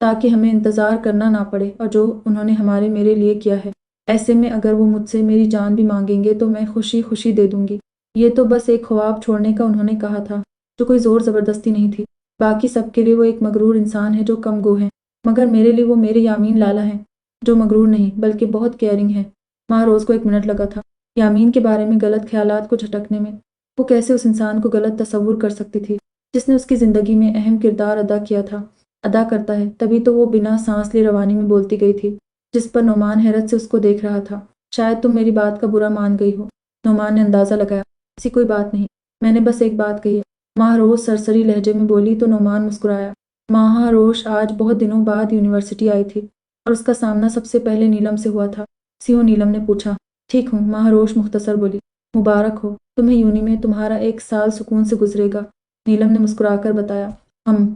تاکہ ہمیں انتظار کرنا نہ پڑے، اور جو انہوں نے میرے لیے کیا ہے، ایسے میں اگر وہ مجھ سے میری جان بھی مانگیں گے تو میں خوشی خوشی دے دوں گی۔ یہ تو بس ایک خواب چھوڑنے کا انہوں نے کہا تھا، جو کوئی زور زبردستی نہیں تھی۔ باقی سب کے لیے وہ ایک مغرور انسان ہے جو کم گو ہے، مگر میرے لیے وہ میرے یامین لالا ہیں جو مغرور نہیں بلکہ بہت کیئرنگ ہے۔ ماہ روز کو 1 منٹ لگا تھا یامین کے بارے میں غلط خیالات کو جھٹکنے میں۔ وہ کیسے اس انسان کو غلط تصور کر سکتی تھی جس نے اس کی زندگی میں اہم کردار ادا کرتا ہے۔ تبھی تو وہ بنا سانس لیے روانی میں بولتی گئی تھی، جس پر نعمان حیرت سے اس کو دیکھ رہا تھا۔ شاید تم میری بات کا برا مان گئی ہو، نعمان نے اندازہ لگایا۔ ایسی کوئی بات نہیں، میں نے بس ایک بات کہی ہے، ماہ روز سرسری لہجے میں بولی تو نعمان مسکرایا۔ ماہ روز آج بہت دنوں بعد یونیورسٹی آئی تھی اور اس کا سامنا سب سے پہلے نیلم سے ہوا تھا۔ سیو نیلم نے پوچھا۔ ٹھیک ہوں، ماہ روز مختصر بولی۔ مبارک ہو، تمہیں یونی میں تمہارا 1 سال سکون سے گزرے گا، نیلم نے مسکرا کر بتایا۔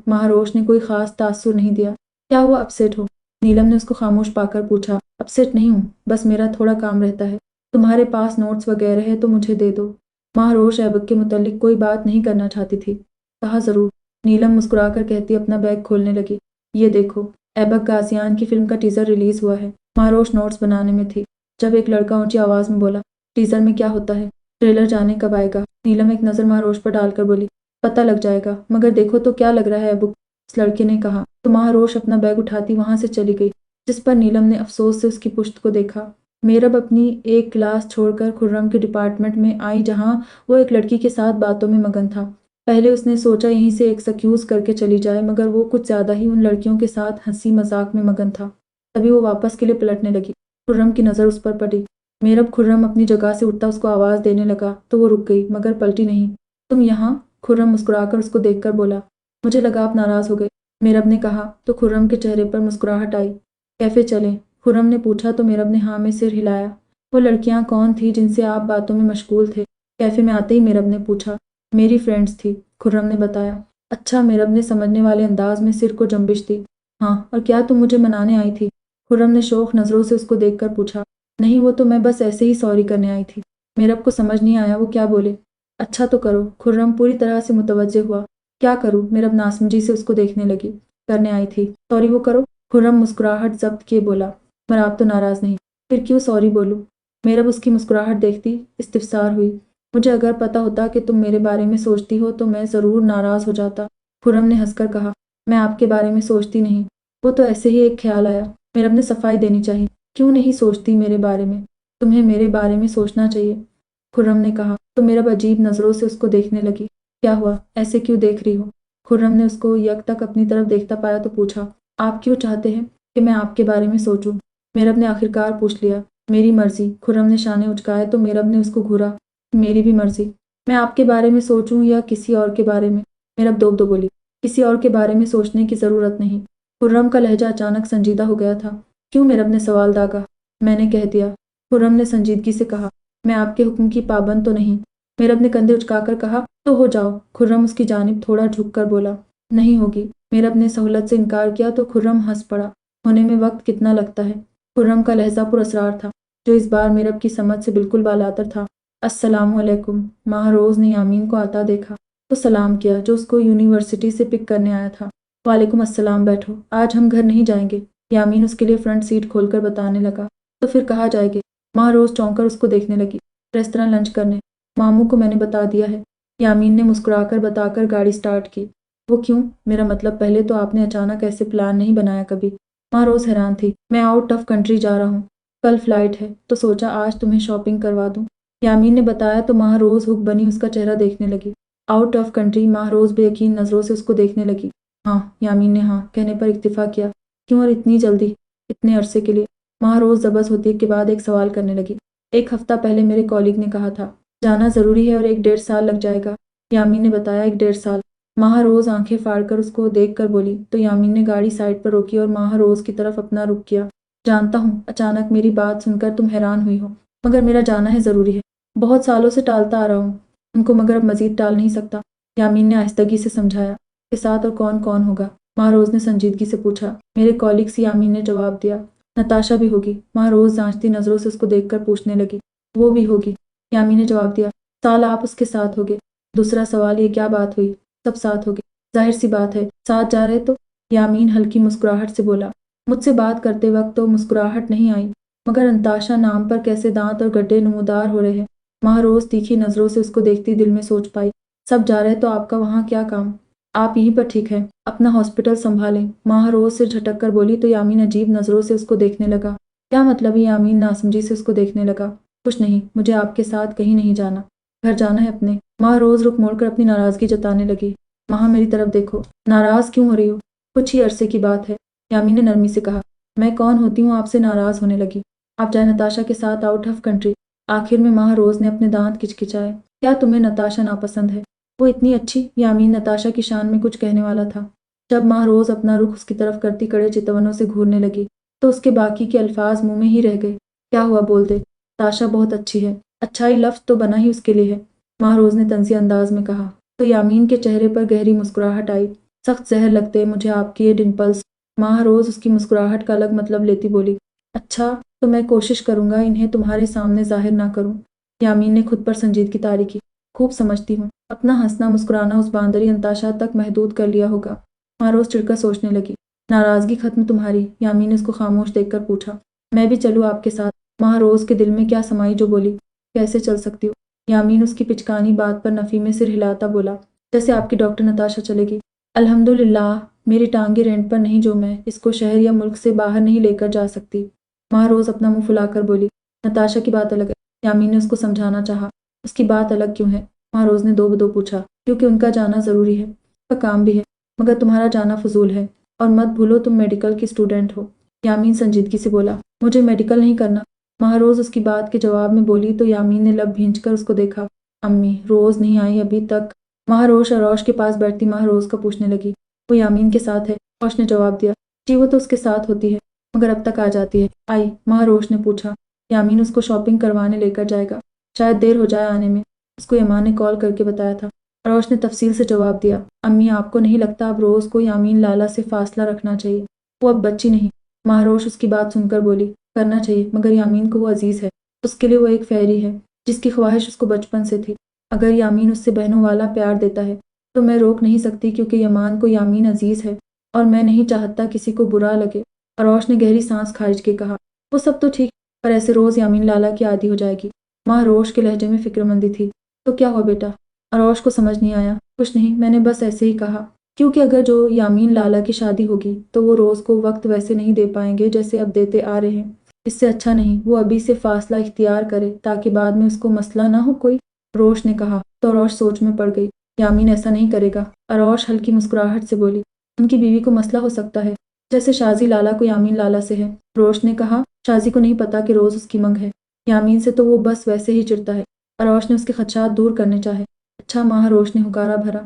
ماہ روز نے کوئی خاص تاثر نہیں دیا۔ کیا ہوا، اپسیٹ ہو؟ نیلم نے اس کو خاموش پا کر پوچھا۔ اپسیٹ نہیں ہوں، بس میرا تھوڑا کام رہتا ہے۔ تمہارے پاس نوٹس وغیرہ ہے تو مجھے دے دو۔ ماہ روز ایبک کے متعلق کوئی بات نہیں کرنا چاہتی تھی۔ کہا ضرور، نیلم مسکرا کر کہتی اپنا بیگ کھولنے لگی۔ یہ دیکھو، ایبک غازیان کی فلم کا ٹیزر ریلیز ہوا ہے۔ ماہ روز نوٹس بنانے میں تھی جب ایک لڑکا اونچی آواز میں بولا، ٹیزر میں کیا ہوتا ہے؟ ٹریلر جانے کب آئے گا؟ نیلم ایک نظر ماہ روز پر ڈال کر بولی، پتہ لگ جائے گا، مگر دیکھو تو کیا لگ رہا ہے ایبک، اس لڑکے نے کہا۔ تو ماہ روز اپنا بیگ اٹھاتی وہاں سے چلی گئی، جس پر نیلم نے افسوس سے اس کی پشت کو دیکھا۔ میرب اپنی ایک کلاس چھوڑ کر خرم کے ڈپارٹمنٹ میں آئی جہاں وہ ایک لڑکی کے ساتھ باتوں میں مگن تھا۔ پہلے اس نے سوچا یہیں سے ایکسکیوز کر کے چلی جائے، مگر وہ کچھ زیادہ ہی ان لڑکیوں کے ساتھ ہنسی مذاق میں مگن تھا۔ تبھی وہ واپس کے لیے پلٹنے لگی۔ خرم کی نظر اس پر پڑی۔ میرب خرم اپنی جگہ سے اٹھتا اس کو آواز دینے لگا تو وہ رک گئی مگر پلٹی نہیں۔ تم یہاں؟ خرم مسکرا کر اس کو دیکھ کر بولا۔ مجھے لگا آپ ناراض ہو گئے، میرب نے کہا تو خرم کے چہرے پر مسکراہٹ آئی۔ کیفے چلیں؟ خرم نے پوچھا تو میرب نے ہاں میں سر ہلایا۔ وہ لڑکیاں کون تھیں جن سے آپ باتوں میں مشغول تھے؟ کیفے میں آتے ہی میرب نے پوچھا۔ میری فرینڈز تھی، خرم نے بتایا۔ اچھا، میرب نے سمجھنے والے انداز میں سر کو جنبش دی۔ ہاں، اور کیا تم مجھے منانے آئی تھی؟ خرم نے شوق نظروں سے اس کو دیکھ کر پوچھا۔ نہیں، وہ تو میں بس ایسے ہی سوری کرنے آئی تھی۔ میرب کو سمجھ نہیں آیا وہ کیا بولے۔ اچھا تو کرو، خرم پوری طرح سے متوجہ ہوا۔ کیا کروں؟ میرب ناسمجھی سے اس کو دیکھنے لگی۔ کرنے آئی تھی، سوری وہ کرو، خرم مسکراہٹ ضبط کیے بولا۔ مگر آپ تو ناراض نہیں، پھر کیوں سوری بولوں؟ میرب اس کی مسکراہٹ دیکھتی استفسار ہوئی۔ مجھے اگر پتا ہوتا کہ تم میرے بارے میں سوچتی ہو تو میں ضرور ناراض ہو جاتا، خرم نے ہنس کر کہا۔ میں آپ کے بارے میں سوچتی نہیں، وہ تو ایسے ہی ایک خیال آیا۔ میرب نے صفائی دینی چاہی۔ کیوں نہیں سوچتی میرے بارے میں؟ تمہیں میرے بارے میں سوچنا چاہیے، خرم نے کہا تو میرب عجیب نظروں سے اس کو دیکھنے لگی۔ کیا ہوا، ایسے کیوں دیکھ رہی ہو؟ خرم نے اس کو یک تک اپنی طرف دیکھتا پایا تو پوچھا۔ آپ کیوں چاہتے ہیں کہ میں آپ کے بارے میں سوچوں؟ میرب نے آخرکار پوچھ لیا۔ میری مرضی، خرم نے شانے اچکائے تو میرب نے اس کو گھورا۔ میری بھی مرضی، میں آپ کے بارے میں سوچوں یا کسی اور کے بارے میں؟ میرب دوب دو بولی۔ کسی اور کے بارے میں سوچنے کی ضرورت نہیں۔ خرم کا لہجہ اچانک سنجیدہ ہو گیا تھا۔ کیوں؟ میرب نے سوال داغا۔ میں نے کہہ دیا، خرم نے سنجیدگی سے کہا۔ میں آپ کے حکم کی پابند تو نہیں؟ میرب نے کندھے اچکا کر کہا۔ تو ہو جاؤ، خرم اس کی جانب تھوڑا جھک کر بولا۔ نہیں ہوگی، میرب نے سہولت سے انکار کیا تو خرم ہنس پڑا۔ ہونے میں وقت کتنا لگتا ہے؟ خرم کا لہجہ پر اسرار تھا جو اس بار میرب کی سمجھ سے بالکل بالاتر تھا۔ السلام علیکم۔ ماہ روز نے یامین کو آتا دیکھا تو سلام کیا جو اس کو یونیورسٹی سے پک کرنے آیا تھا۔ وعلیکم السلام، بیٹھو، آج ہم گھر نہیں جائیں گے، یامین اس کے لیے فرنٹ سیٹ کھول کر بتانے لگا۔ تو پھر کہاں جائے گے؟ ماہ روز چونک کر اس کو دیکھنے لگی۔ ریستوراں لنچ کرنے، ماموں کو میں نے بتا دیا ہے، یامین نے مسکرا کر بتا کر گاڑی سٹارٹ کی۔ وہ کیوں؟ میرا مطلب پہلے تو آپ نے اچانک ایسے پلان نہیں بنایا کبھی؟ ماہ روز حیران تھی۔ میں آؤٹ آف کنٹری جا رہا ہوں، کل فلائٹ ہے تو سوچا آج تمہیں شاپنگ کروا دوں، یامین نے بتایا تو ماہ روز ہک بنی اس کا چہرہ دیکھنے لگی۔ Out of country? ماہ روز بے یقین نظروں سے اس کو دیکھنے لگی۔ ہاں، یامین نے ہاں کہنے پر اکتفا کیا۔ کیوں اور اتنی جلدی، اتنے عرصے کے لیے؟ ماہ روز ضبط ہوتی کے بعد ایک سوال کرنے لگی۔ 1 ہفتہ پہلے میرے کالیگ نے کہا تھا جانا ضروری ہے اور 1 ڈیڑھ سال لگ جائے گا، یامین نے بتایا۔ 1 ڈیڑھ سال؟ ماہ روز آنکھیں پھاڑ کر اس کو دیکھ کر بولی تو یامین نے گاڑی سائڈ پر روکی اور ماہ روز کی طرف اپنا رخ کیا۔ جانتا ہوں اچانک میری بات سن کر تم حیران ہوئی ہو، مگر میرا جانا ہے ضروری ہے، بہت سالوں سے ٹالتا آ رہا ہوں ان کو، مگر اب مزید ٹال نہیں سکتا، یامین نے آہستگی سے سمجھایا۔ کے ساتھ اور کون کون ہوگا؟ ماہ روز نے سنجیدگی سے پوچھا۔ میرے کالیگس، یامین نے جواب دیا۔ نتاشا بھی ہوگی؟ ماہ روز جانچتی نظروں سے اس کو دیکھ کر پوچھنے لگی۔ وہ بھی ہوگی، یامین نے جواب دیا۔ سال آپ اس کے ساتھ ہوگے؟ دوسرا سوال، یہ کیا بات ہوئی؟ سب ساتھ ہوگے، ظاہر سی بات ہے، ساتھ جا رہے تو؟ یامین ہلکی مسکراہٹ سے بولا۔ مجھ سے بات کرتے وقت تو مسکراہٹ نہیں آئی، مگر انتاشا نام پر کیسے دانت اور گڈھے نمودار ہو رہے ہیں۔ ماہروز تیکھی نظروں سے اس کو دیکھتی دل میں سوچ پائی، سب جا رہے تو آپ کا وہاں کیا کام؟ آپ یہیں پر ٹھیک ہیں، اپنا ہاسپٹل سنبھالیں۔ ماہروز سے جھٹک کر بولی تو یامین عجیب نظروں سے اس کو دیکھنے لگا۔ کیا مطلب ہے؟ یامین ناسمجھی سے اس کو دیکھنے لگا۔ کچھ نہیں، مجھے آپ کے ساتھ کہیں نہیں جانا، گھر جانا ہے اپنے۔ ماہروز رخ موڑ کر اپنی ناراضگی جتانے لگی۔ ماں میری طرف دیکھو، ناراض کیوں ہو رہی ہو؟ کچھ ہی عرصے کی بات ہے، یامین نے نرمی سے کہا۔ میں کون ہوتی ہوں آپ سے ناراض ہونے لگی؟ آپ جائیں نتاشا کے ساتھ آؤٹ آف کنٹری۔ آخر میں ماہروز نے اپنے دانت کچکچائے۔ کیا تمہیں نتاشا ناپسند ہے؟ وہ اتنی اچھی؟ یامین نتاشا کی شان میں کچھ کہنے والا تھا۔ جب ماہروز اپنا رخ اس کی طرف کرتی کڑے چتونوں سے گھورنے لگی تو اس کے باقی کے الفاظ منہ میں ہی رہ گئے۔ کیا ہوا؟ بول دے۔ نتاشا بہت اچھی ہے۔ اچھائی لفظ تو بنا ہی اس کے لیے ہے، ماہروز نے طنزیہ انداز میں کہا۔ تو یامین کے چہرے پر گہری مسکراہٹ آئی۔ سخت زہر لگتے مجھے آپ کی یہ ڈمپلز۔ ماہروز اس کی مسکراہٹ کا الگ مطلب لیتی بولی۔ اچھا تو میں کوشش کروں گا انہیں تمہارے سامنے ظاہر نہ کروں۔ یامین نے خود پر سنجیدگی طاری کی۔ خوب سمجھتی ہوں، اپنا ہنسنا مسکرانا اس باندری انتاشا تک محدود کر لیا ہوگا۔ ماہروز چڑھ کر سوچنے لگی۔ ناراضگی ختم تمہاری؟ یامین نے اس کو خاموش دیکھ کر پوچھا۔ میں بھی چلوں آپ کے ساتھ؟ ماہروز کے دل میں کیا سمائی جو بولی، کیسے چل سکتی ہو؟ یامین اس کی پچکانی بات پر نفی میں سر ہلاتا بولا، جیسے آپ کی ڈاکٹر نتاشا چلے گی۔ الحمدللہ، میری ٹانگیں رینٹ پر نہیں جو میں اس کو شہر یا ملک سے باہر نہیں لے کر جا سکتی۔ ماہروز اپنا منہ پھلا کر بولی۔ نتاشا کی بات الگ ہے، یامین نے اس کو سمجھانا چاہا۔ اس کی بات الگ کیوں ہے؟ ماہروز نے دو بدو پوچھا۔ کیونکہ ان کا جانا ضروری ہے، ان کا کام بھی ہے، مگر تمہارا جانا فضول ہے، اور مت بھولو تم میڈیکل کی اسٹوڈنٹ ہو۔ یامین سنجیدگی سے بولا۔ مجھے میڈیکل نہیں کرنا، ماہروز اس کی بات کے جواب میں بولی تو یامین نے لب بھینچ کر اس کو دیکھا۔ امی روز نہیں آئی ابھی تک؟ ماہروش اروش کے پاس بیٹھتی ماہروز کا پوچھنے لگی۔ وہ یامین کے ساتھ ہے، اروش نے جواب دیا۔ جی وہ تو اس کے ساتھ ہوتی ہے، مگر اب تک آ جاتی ہے۔ آئی؟ ماہروش نے پوچھا۔ یامین اس کو شاپنگ کروانے لے کر جائے گا، شاید دیر ہو جائے آنے میں، اس کو ایمان نے کال کر کے بتایا تھا۔ اروش نے تفصیل سے جواب دیا۔ امی آپ کو نہیں لگتا اب روز کو یامین لالا سے فاصلہ رکھنا چاہیے؟ وہ اب بچی نہیں۔ ماہروش اس کی بات سن کر بولی۔ کرنا چاہیے، مگر یامین کو وہ عزیز ہے، اس کے لیے وہ ایک فیری ہے جس کی خواہش اس کو بچپن سے تھی۔ اگر یامین اس سے بہنوں والا پیار دیتا ہے تو میں روک نہیں سکتی، کیونکہ یمان کو یامین عزیز ہے اور میں نہیں چاہتا کسی کو برا لگے۔ اروش نے گہری سانس کھارج کے کہا۔ وہ سب تو ٹھیک، پر ایسے روز یامین لالا کی عادی ہو جائے گی۔ ماہروش کے لہجے میں فکر مندی تھی۔ تو کیا ہوا بیٹا؟ اروش کو سمجھ نہیں آیا۔ کچھ نہیں، میں نے بس ایسے ہی کہا، کیونکہ اگر جو یامین لالا کی شادی ہوگی تو وہ روز کو وقت ویسے نہیں دے پائیں گے جیسے اب دیتے آ رہے ہیں۔ اس سے اچھا نہیں وہ ابھی سے فاصلہ اختیار کرے تاکہ بعد میں اس کو مسئلہ نہ ہو کوئی، اروش نے کہا تو اروش سوچ میں پڑ گئی۔ یامین ایسا نہیں کرے گا، اروش ہلکی مسکراہٹ سے بولی۔ ان کی بیوی کو مسئلہ ہو سکتا ہے، جیسے شازی لالا کو یامین لالا سے ہے، اروش نے کہا۔ شازی کو نہیں پتا کہ روز اس کی منگ ہے، یامین سے تو وہ بس ویسے ہی چڑھتا ہے۔ اروش نے اس کے خدشات دور کرنے چاہے۔ اچھا ماہروش نے ہکارا بھرا۔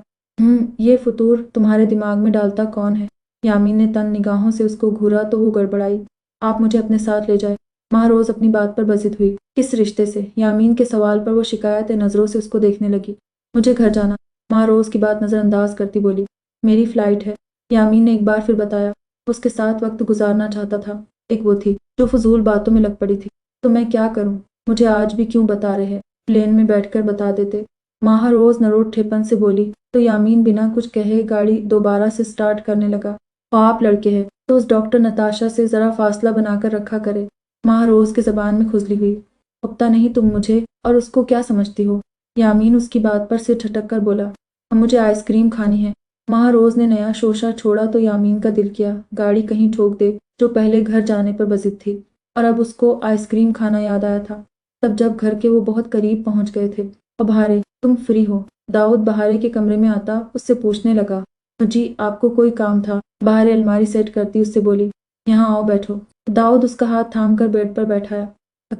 یہ فطور تمہارے دماغ میں ڈالتا کون ہے؟ یامین نے تن نگاہوں سے اس کو گھورا تو وہ گڑبڑائی۔ آپ مجھے اپنے ساتھ لے جائے۔ ماہروز اپنی بات پر بضد ہوئی۔ کس رشتے سے؟ یامین کے سوال پر وہ شکایت نظروں سے اس کو دیکھنے لگی۔ مجھے گھر جانا، ماہروز کی بات نظر انداز کرتی بولی۔ میری فلائٹ ہے، یامین نے ایک بار پھر بتایا۔ اس کے ساتھ وقت گزارنا چاہتا تھا، ایک وہ تھی جو فضول باتوں میں لگ پڑی تھی۔ تو میں کیا کروں؟ مجھے آج بھی کیوں بتا رہے ہیں؟ پلین میں بیٹھ کر بتا دیتے۔ ماہروز نروٹھے پن سے بولی تو یامین بنا کچھ کہے گاڑی دوبارہ سے سٹارٹ کرنے لگا۔ آپ لڑکے ہیں تو اس ڈاکٹر نتاشا سے ذرا فاصلہ بنا کر رکھا کرے۔ ماہروز کے زبان میں کھجلی ہوئی۔ پتہ نہیں تم مجھے اور اس کو کیا سمجھتی ہو؟ یامین اس کی بات پر سر جھٹک کر بولا۔ اب مجھے آئس کریم کھانی ہے۔ ماہروز نے نیا شوشہ چھوڑا تو یامین کا دل کیا گاڑی کہیں ٹھوک دے جو پہلے گھر جانے پر بضد تھی، اور اب اس کو آئس کریم کھانا یاد آیا تھا تب جب گھر کے وہ بہت قریب پہنچ گئے تھے۔ اور بہارے تم فری ہو؟ داؤد بہارے کے کمرے میں آتا اس سے پوچھنے لگا۔ جی آپ کو کوئی کام تھا؟ بہارے الماری سیٹ کرتی اس سے بولی۔ یہاں آؤ بیٹھو۔ داؤد اس کا ہاتھ تھام کر بیڈ پر بیٹھایا۔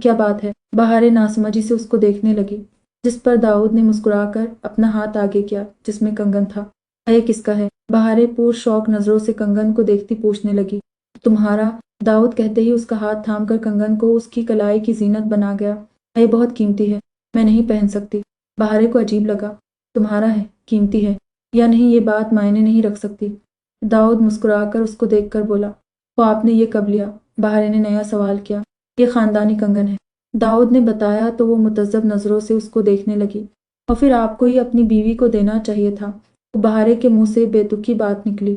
کیا بات ہے؟ بہارے ناسمجھی سے اس کو دیکھنے لگی، جس پر داؤد نے مسکرا کر اپنا ہاتھ آگے کیا جس میں کنگن تھا۔ یہ کس کا ہے؟ بہارے پور شوق نظروں سے کنگن کو دیکھتی پوچھنے لگی۔ تمہارا؟ داؤد کہتے ہی اس کا ہاتھ تھام کر کنگن کو اس کی کلائی کی زینت بنا گیا۔ یہ بہت قیمتی ہے، میں نہیں پہن سکتی۔ بہارے کو عجیب لگا۔ تمہارا ہے، قیمتی ہے یا نہیں یہ بات معنی نہیں رکھ سکتی۔ داؤد مسکرا کر اس کو دیکھ کر بولا۔ وہ آپ نے یہ کب لیا؟ بہارے نے نیا سوال کیا۔ یہ خاندانی کنگن ہے، داؤد نے بتایا تو وہ متذب نظروں سے اس کو دیکھنے لگی۔ اور پھر آپ کو یہ اپنی بیوی کو دینا چاہیے تھا۔ بہارے کے منہ سے بے تکی بات نکلی۔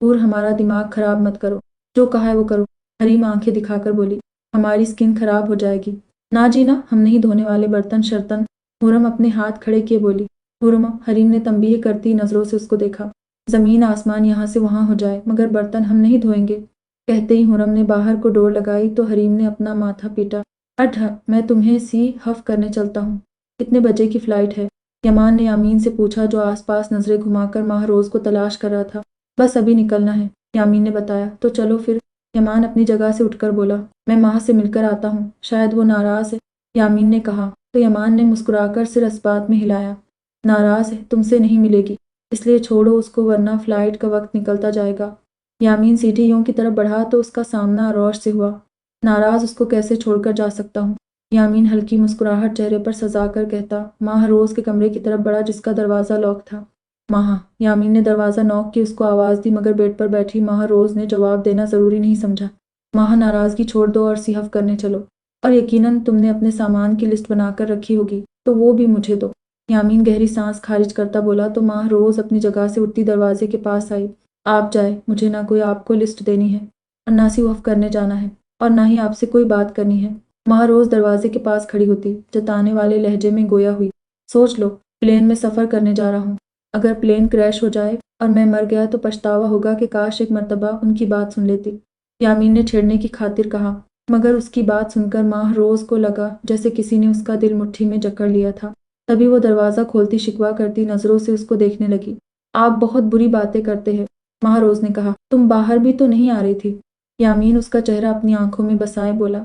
اور ہمارا دماغ خراب مت کرو، جو کہا ہے وہ کرو۔ حریم آنکھیں دکھا کر بولی، ہماری سکن خراب ہو جائے گی۔ نا جی نا، ہم نہیں دھونے والے برتن شرطن۔ حرم اپنے ہاتھ کھڑے کیے بولی۔ حرم، حریم نے تنبیہ کرتی نظروں سے اس کو دیکھا، زمین آسمان یہاں سے وہاں ہو جائے مگر برتن ہم نہیں دھوئیں گے۔ کہتے ہی حرم نے باہر کو ڈور لگائی تو حریم نے اپنا ماتھا پیٹا۔ ہٹ، میں تمہیں سی حف کرنے چلتا ہوں۔ کتنے بجے کی فلائٹ ہے؟ یمان نے یامین سے پوچھا جو آس پاس نظریں گھما کر ماہ روز کو تلاش کر رہا تھا۔ بس ابھی نکلنا ہے، یامین نے بتایا۔ تو چلو پھر۔ یمان اپنی جگہ سے اٹھ کر بولا، میں ماہ سے مل کر آتا ہوں، شاید وہ ناراض ہے۔ یامین نے کہا تو یمان نے مسکرا کر سر اس بات میں ہلایا، ناراض ہے، تم سے نہیں ملے گی، اس لیے چھوڑو اس کو ورنہ فلائٹ کا وقت نکلتا جائے گا۔ یامین سیٹھی یوں کی طرف بڑھا تو اس کا سامنا روش سے ہوا۔ ناراض اس کو کیسے چھوڑ کر جا سکتا ہوں؟ یامین ہلکی مسکراہٹ چہرے پر سجا کر کہتا، ماہ روز کے کمرے کی طرف بڑھا جس کا دروازہ لاک تھا۔ ماہ، یامین نے دروازہ نوک کی اس کو آواز دی مگر بیڈ پر بیٹھی ماہ روز نے جواب دینا ضروری نہیں سمجھا۔ ماہ، ناراضگی چھوڑ دو اور سی حف کرنے چلو، اور یقیناً تم نے اپنے سامان کی لسٹ بنا کر رکھی ہوگی تو وہ بھی مجھے دو۔ یامین گہری سانس خارج کرتا بولا تو ماہ روز اپنی جگہ سے اٹھتی دروازے کے پاس آئی۔ آپ جائے، مجھے نہ کوئی آپ کو لسٹ دینی ہے اور نہ سی حف کرنے جانا ہے اور نہ ہی آپ سے کوئی بات کرنی ہے۔ ماہ روز دروازے کے پاس کھڑی ہوتی، جتانے والے لہجے میں گویا ہوئی، سوچ لو، پلین میں سفر کرنے جا رہا ہوں، اگر پلین کریش ہو جائے اور میں مر گیا تو پچھتاوا ہوگا کہ کاش ایک مرتبہ ان کی بات سن لیتی۔ یامین نے چھیڑنے کی خاطر کہا، مگر اس کی بات سن کر ماہ روز کو لگا جیسے کسی نے اس کا دل مٹھی میں جکڑ لیا تھا۔ تبھی وہ دروازہ کھولتی شکوہ کرتی نظروں سے اس کو دیکھنے لگی۔ آپ بہت بری باتیں کرتے ہیں، ماہ روز نے کہا، تم باہر بھی تو نہیں آ رہی تھی۔ یامین اس کا چہرہ اپنی آنکھوں میں بسائے بولا،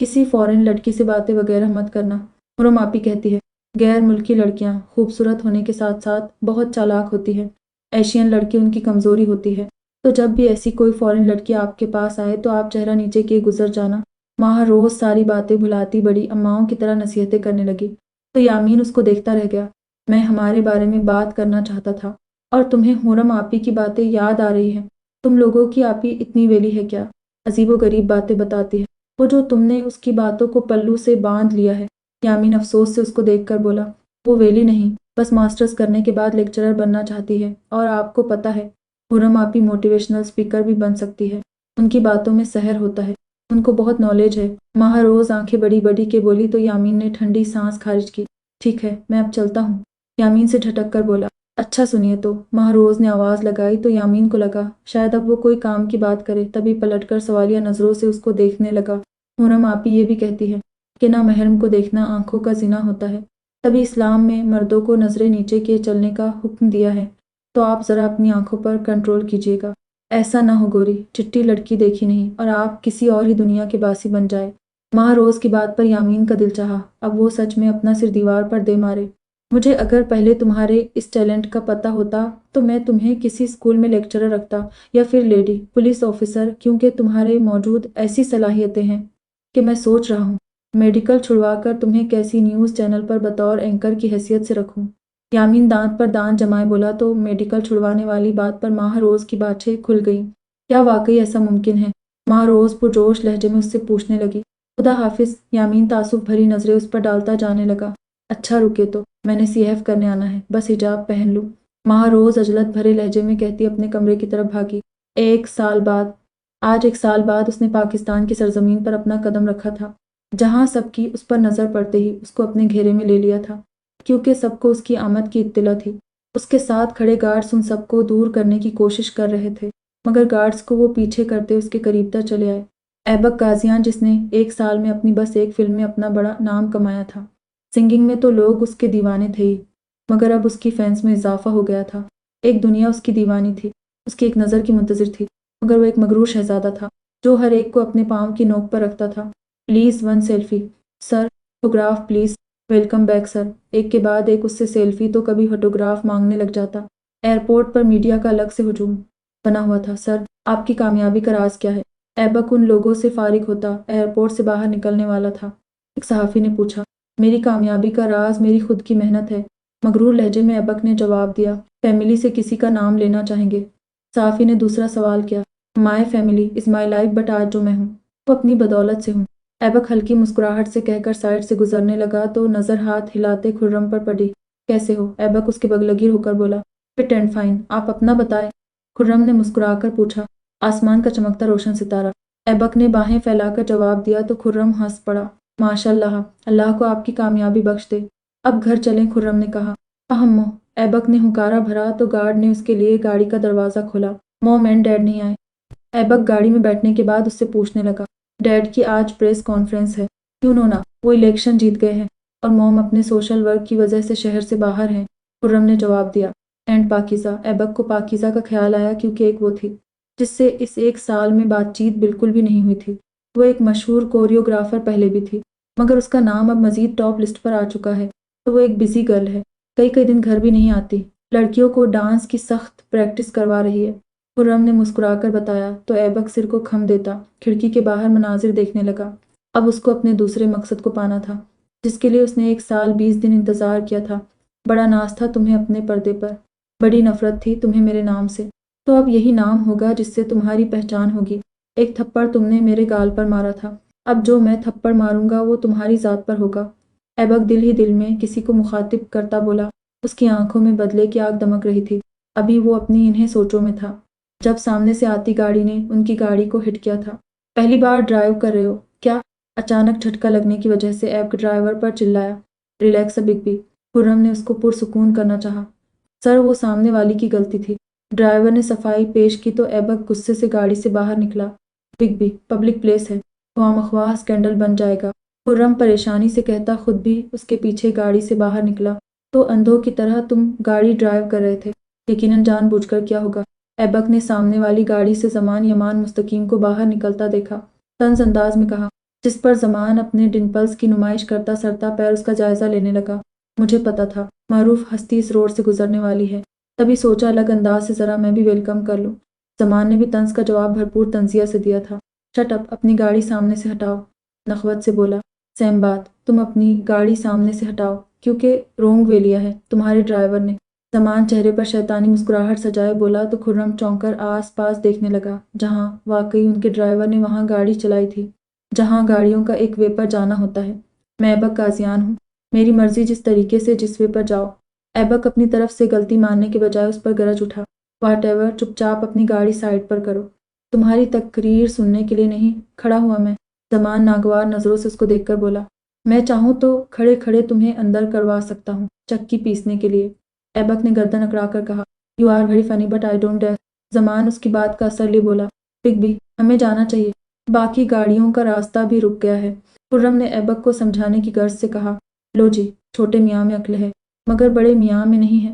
کسی فورن لڑکی سے باتیں وغیرہ مت کرنا۔ حرم آپی کہتی ہے، غیر ملکی لڑکیاں خوبصورت ہونے کے ساتھ ساتھ بہت چالاک ہوتی ہے، ایشین لڑکی ان کی کمزوری ہوتی ہے، تو جب بھی ایسی کوئی فورن لڑکی آپ کے پاس آئے تو آپ چہرہ نیچے کیے گزر جانا۔ ماہ روز ساری باتیں بھلاتی بڑی اماؤں کی طرح نصیحتیں کرنے لگی تو یامین اس کو دیکھتا رہ گیا۔ میں ہمارے بارے میں بات کرنا چاہتا تھا اور تمہیں حرم آپی کی باتیں یاد آ رہی ہیں۔ تم لوگوں کی آپی اتنی ویلی ہے کیا؟ عجیب و غریب باتیں بتاتی ہے وہ، جو تم نے اس کی باتوں کو پلو سے باندھ لیا ہے۔ یامین افسوس سے اس کو دیکھ کر بولا، وہ ویلی نہیں، بس ماسٹرز کرنے کے بعد لیکچرر بننا چاہتی ہے، اور آپ کو پتہ ہے حرم آپی موٹیویشنل اسپیکر بھی بن سکتی ہے، ان کی باتوں میں سحر ہوتا ہے، ان کو بہت نالج ہے۔ ماہ روز آنکھیں بڑی بڑی کے بولی تو یامین نے ٹھنڈی سانس خارج کی، ٹھیک ہے، میں اب چلتا ہوں۔ یامین سے جھٹک کر بولا، اچھا سنیے تو۔ ماہ روز نے آواز لگائی تو یامین کو لگا شاید اب وہ کوئی کام کی بات کرے، تبھی پلٹ کر سوالیہ نظروں سے اس کو دیکھنے لگا۔ حرم آپی یہ بھی کہتی ہے کہ نامحرم کو دیکھنا آنکھوں کا زنا ہوتا ہے، تبھی اسلام میں مردوں کو نظریں نیچے کیے چلنے کا حکم دیا ہے، تو آپ ذرا اپنی آنکھوں پر کنٹرول کیجیے گا، ایسا نہ ہو گوری چٹی لڑکی دیکھی نہیں اور آپ کسی اور ہی دنیا کے باسی بن جائے۔ ماہ روز کی بات پر یامین کا دل چاہا اب وہ سچ میں اپنا سر دیوار پر دے مارے۔ مجھے اگر پہلے تمہارے اس ٹیلنٹ کا پتہ ہوتا تو میں تمہیں کسی اسکول میں لیکچرر رکھتا یا پھر لیڈی پولیس آفیسر، کیونکہ تمہارے موجود ایسی صلاحیتیں ہیں کہ میں سوچ رہا ہوں میڈیکل چھڑوا کر تمہیں کیسی نیوز چینل پر بطور اینکر کی حیثیت سے رکھوں۔ یامین دانت پر دانت جمائے بولا تو میڈیکل چھڑوانے والی بات پر ماہ روز کی باتیں کھل گئیں۔ کیا واقعی ایسا ممکن ہے؟ ماہ روز پرجوش لہجے میں اس سے پوچھنے لگی۔ خدا حافظ۔ یامین تعصب بھری نظریں اس پر ڈالتا جانے لگا۔ اچھا رکے تو، میں نے سی ایف کرنے آنا ہے، بس حجاب پہن لوں۔ ماہ روز عجلت بھرے لہجے میں کہتی اپنے کمرے کی طرف بھاگی۔ آج ایک سال بعد اس نے پاکستان کی سرزمین پر اپنا قدم رکھا تھا، جہاں سب کی اس پر نظر پڑتے ہی اس کو اپنے گھیرے میں لے لیا تھا، کیونکہ سب کو اس کی آمد کی اطلاع تھی۔ اس کے ساتھ کھڑے گارڈز ان سب کو دور کرنے کی کوشش کر رہے تھے، مگر گارڈز کو وہ پیچھے کرتے اس کے قریب تر چلے آئے۔ ایبک قاضیان، جس نے ایک سال میں اپنی بس ایک فلم میں اپنا بڑا نام کمایا تھا، سنگنگ میں تو لوگ اس کے دیوانے تھے ہی، مگر اب اس کی فینس میں اضافہ ہو گیا تھا۔ ایک دنیا اس کی دیوانی تھی، اس کی ایک نظر کی منتظر تھی، مگر وہ ایک مغرور شہزادہ تھا جو ہر ایک کو اپنے پاؤں کی نوک پر رکھتا تھا۔ Please one selfie sir, photograph please, welcome back sir. ایک کے بعد ایک اس سے سیلفی تو کبھی فوٹوگراف مانگنے لگ جاتا۔ ایئرپورٹ پر میڈیا کا الگ سے ہجوم بنا ہوا تھا۔ سر، آپ کی کامیابی کا راز کیا ہے؟ ایبک ان لوگوں سے فارغ ہوتا ایئرپورٹ سے باہر نکلنے والا تھا۔ ایک صحافی نے پوچھا۔ میری کامیابی کا راز میری خود کی محنت ہے، مغرور لہجے میں ایبک نے جواب دیا۔ فیملی سے کسی کا نام لینا چاہیں گے؟ صحافی نے دوسرا سوال کیا۔ My family is my life, but آج جو میں ہوں وہ اپنی بدولت سے ہوں۔ ایبک ہلکی مسکراہٹ سے کہہ کر سائڈ سے گزرنے لگا تو نظر ہاتھ ہلاتے خرم پر پڑی۔ کیسے ہو؟ ایبک اس کے بغل گیر ہو کر بولا۔ فٹ اینڈ فائن، آپ اپنا بتائیں۔ خرم نے مسکرا کر پوچھا۔ آسمان کا چمکتا روشن ستارہ۔ ایبک نے باہیں پھیلا کر جواب دیا تو خرم ہنس پڑا۔ ماشاء اللہ، اللہ کو آپ کی کامیابی بخش دے۔ اب گھر چلیں، خرم نے کہا۔ اہمو، ایبک نے ہنکارا بھرا تو گارڈ نے اس کے لیے گاڑی کا دروازہ کھولا۔ موم اینڈ ڈیڈ نہیں آئے۔ ایبک گاڑی میں بیٹھنے کے بعد اس سے پوچھنے لگا، ڈیڈ کی آج پریس کانفرنس ہے؟ کیوں نونا، وہ الیکشن جیت گئے ہیں اور موم اپنے سوشل ورک کی وجہ سے شہر سے باہر ہیں، خرم نے جواب دیا۔ اینڈ پاکیزہ، ایبک کو پاکیزہ کا خیال آیا کیونکہ ایک وہ تھی جس سے اس ایک سال میں بات چیت بالکل بھی نہیں ہوئی تھی۔ وہ ایک مشہور کوریوگرافر پہلے بھی تھی، مگر اس کا نام اب مزید ٹاپ لسٹ پر آ چکا ہے، تو وہ ایک بزی گرل ہے، کئی دن گھر بھی نہیں آتی، لڑکیوں کو ڈانس کی سخت پریکٹس کروا رہی ہے، خرم نے مسکرا کر بتایا تو ایبک سر کو خم دیتا کھڑکی کے باہر مناظر دیکھنے لگا۔ اب اس کو اپنے دوسرے مقصد کو پانا تھا جس کے لیے اس نے 1 سال 20 دن انتظار کیا تھا۔ بڑا ناز تھا تمہیں اپنے پردے پر، بڑی نفرت تھی تمہیں میرے نام سے، تو اب یہی نام ہوگا جس سے تمہاری پہچان ہوگی۔ ایک تھپڑ تم نے میرے گال پر مارا تھا، اب جو میں تھپڑ ماروں گا وہ تمہاری ذات پر ہوگا۔ ایبک دل ہی دل میں کسی کو مخاطب کرتا بولا، اس کی آنکھوں میں بدلے کی آگ دمک رہی تھی۔ ابھی وہ اپنی انہیں سوچوں میں تھا جب سامنے سے آتی گاڑی نے ان کی گاڑی کو ہٹ کیا تھا۔ پہلی بار ڈرائیو کر رہے ہو کیا؟ اچانک جھٹکا لگنے کی وجہ سے ایبک ڈرائیور پر چلایا۔ ریلیکس بگ بی، خرم نے اس کو پرسکون کرنا چاہا۔ سر، وہ سامنے والی کی غلطی تھی، ڈرائیور نے صفائی پیش کی تو ایبک غصے سے گاڑی سے باہر نکلا۔ بگ بی، پبلک پلیس ہے، خواہ مخواہ اسکینڈل بن جائے گا، خرم پریشانی سے کہتا خود بھی اس کے پیچھے گاڑی سے باہر نکلا۔ تو اندھوں کی طرح تم گاڑی ڈرائیو کر رہے تھے، یقیناً جان بوجھ کر کیا ہوگا؟ ایبک نے سامنے والی گاڑی سے زمان یمان مستقیم کو باہر نکلتا دیکھا، طنز انداز میں کہا، جس پر زمان اپنے ڈمپلز کی نمائش کرتا سرتا پیر اس کا جائزہ لینے لگا۔ مجھے پتا تھا معروف ہستی اس روڈ سے گزرنے والی ہے، تبھی سوچا الگ انداز سے ذرا میں بھی ویلکم کر لوں۔ زمان نے بھی طنز کا جواب بھرپور طنزیہ سے دیا تھا۔ شٹ اپ، اپنی گاڑی سامنے سے ہٹاؤ، نخوت سے بولا۔ سیم بات، تم اپنی گاڑی سامنے سے ہٹاؤ، کیونکہ رونگ وے لیا ہے تمہارے ڈرائیور نے۔ زمان چہرے پر شیطانی مسکراہٹ سجائے بولا تو خرم چونک کر آس پاس دیکھنے لگا، جہاں واقعی ان کے ڈرائیور نے وہاں گاڑی چلائی تھی جہاں گاڑیوں کا ایک وے پر جانا ہوتا ہے۔ میں ایبک قاضیان ہوں، میری مرضی جس طریقے سے جس وے پر جاؤ۔ ایبک اپنی طرف سے غلطی ماننے کے بجائے اس پر گرج اٹھا۔ واٹ ایور، چپ چاپ اپنی گاڑی سائڈ پر کرو، تمہاری تقریر سننے کے لیے نہیں کھڑا ہوا میں۔ زمان ناگوار نظروں سے اس کو دیکھ کر بولا، میں چاہوں تو کھڑے کھڑے تمہیں اندر کروا سکتا ہوں چکی پیسنے کے لیے۔ ایبک نے گردن اکڑا کر کہا، you are very funny but I don't dare. Zaman اس کی بات کا اثر لے بولا، بگ بی، ہمیں جانا چاہیے، باقی گاڑیوں کا راستہ بھی رک گیا ہے۔ خرم نے ایبک کو سمجھانے کی غرض سے کہا، لو جی، چھوٹے میاں میں عقل ہے مگر بڑے میاں میں نہیں ہے۔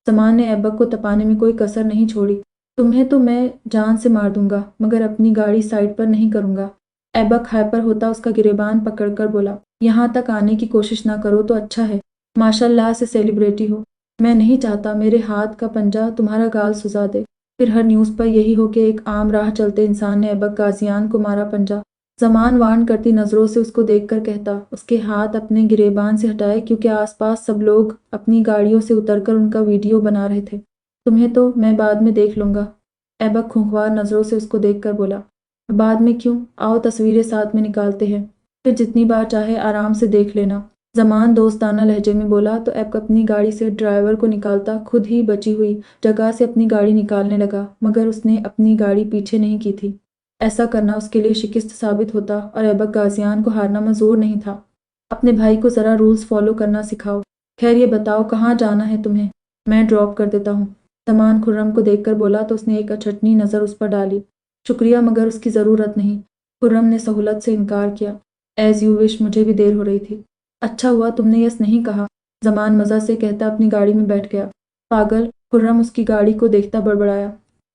زمان نے ایبک کو تپانے میں کوئی کسر نہیں چھوڑی، تمہیں تو میں جان سے مار دوں گا مگر اپنی گاڑی سائڈ پر نہیں کروں گا۔ ایبک ہائپر ہوتا اس کا گریبان پکڑ کر بولا، یہاں تک آنے کی کوشش نہ کرو تو اچھا ہے، ماشاء اللہ سے سیلیبریٹی ہو، میں نہیں چاہتا میرے ہاتھ کا پنجہ تمہارا گال سزا دے، پھر ہر نیوز پر یہی ہو کہ ایک عام راہ چلتے انسان نے ایبک قاضیان کو مارا پنجہ۔ زمان وارن کرتی نظروں سے اس کو دیکھ کر کہتا، اس کے ہاتھ اپنے گریبان سے ہٹائے کیونکہ آس پاس سب لوگ اپنی گاڑیوں سے اتر کر ان کا ویڈیو بنا رہے تھے۔ تمہیں تو میں بعد میں دیکھ لوں گا۔ ایبک خونخوار نظروں سے اس کو دیکھ کر بولا، بعد میں کیوں، آؤ تصویریں ساتھ میں نکالتے ہیں، پھر جتنی بار چاہے آرام سے دیکھ لینا۔ زمان دوستانہ لہجے میں بولا تو ایبک اپنی گاڑی سے ڈرائیور کو نکالتا خود ہی بچی ہوئی جگہ سے اپنی گاڑی نکالنے لگا، مگر اس نے اپنی گاڑی پیچھے نہیں کی تھی، ایسا کرنا اس کے لیے شکست ثابت ہوتا اور ایبک غازیان کو ہارنا منظور نہیں تھا۔ اپنے بھائی کو ذرا رولز فالو کرنا سکھاؤ۔ خیر یہ بتاؤ کہاں جانا ہے تمہیں، میں ڈراپ کر دیتا ہوں۔ زمان خرم کو دیکھ کر بولا تو اس نے ایک اچھٹنی نظر اس پر ڈالی، شکریہ مگر اس کی ضرورت نہیں۔ خرم نے سہولت سے انکار کیا، ایز یو وش، مجھے بھی دیر ہو رہی تھی۔ اچھا ہوا تم نے یس نہیں کہا، زمان مزہ سے کہتا اپنی گاڑی میں بیٹھ گیا۔ پاگل، خرم اس کی گاڑی کو دیکھتا بڑبڑایا۔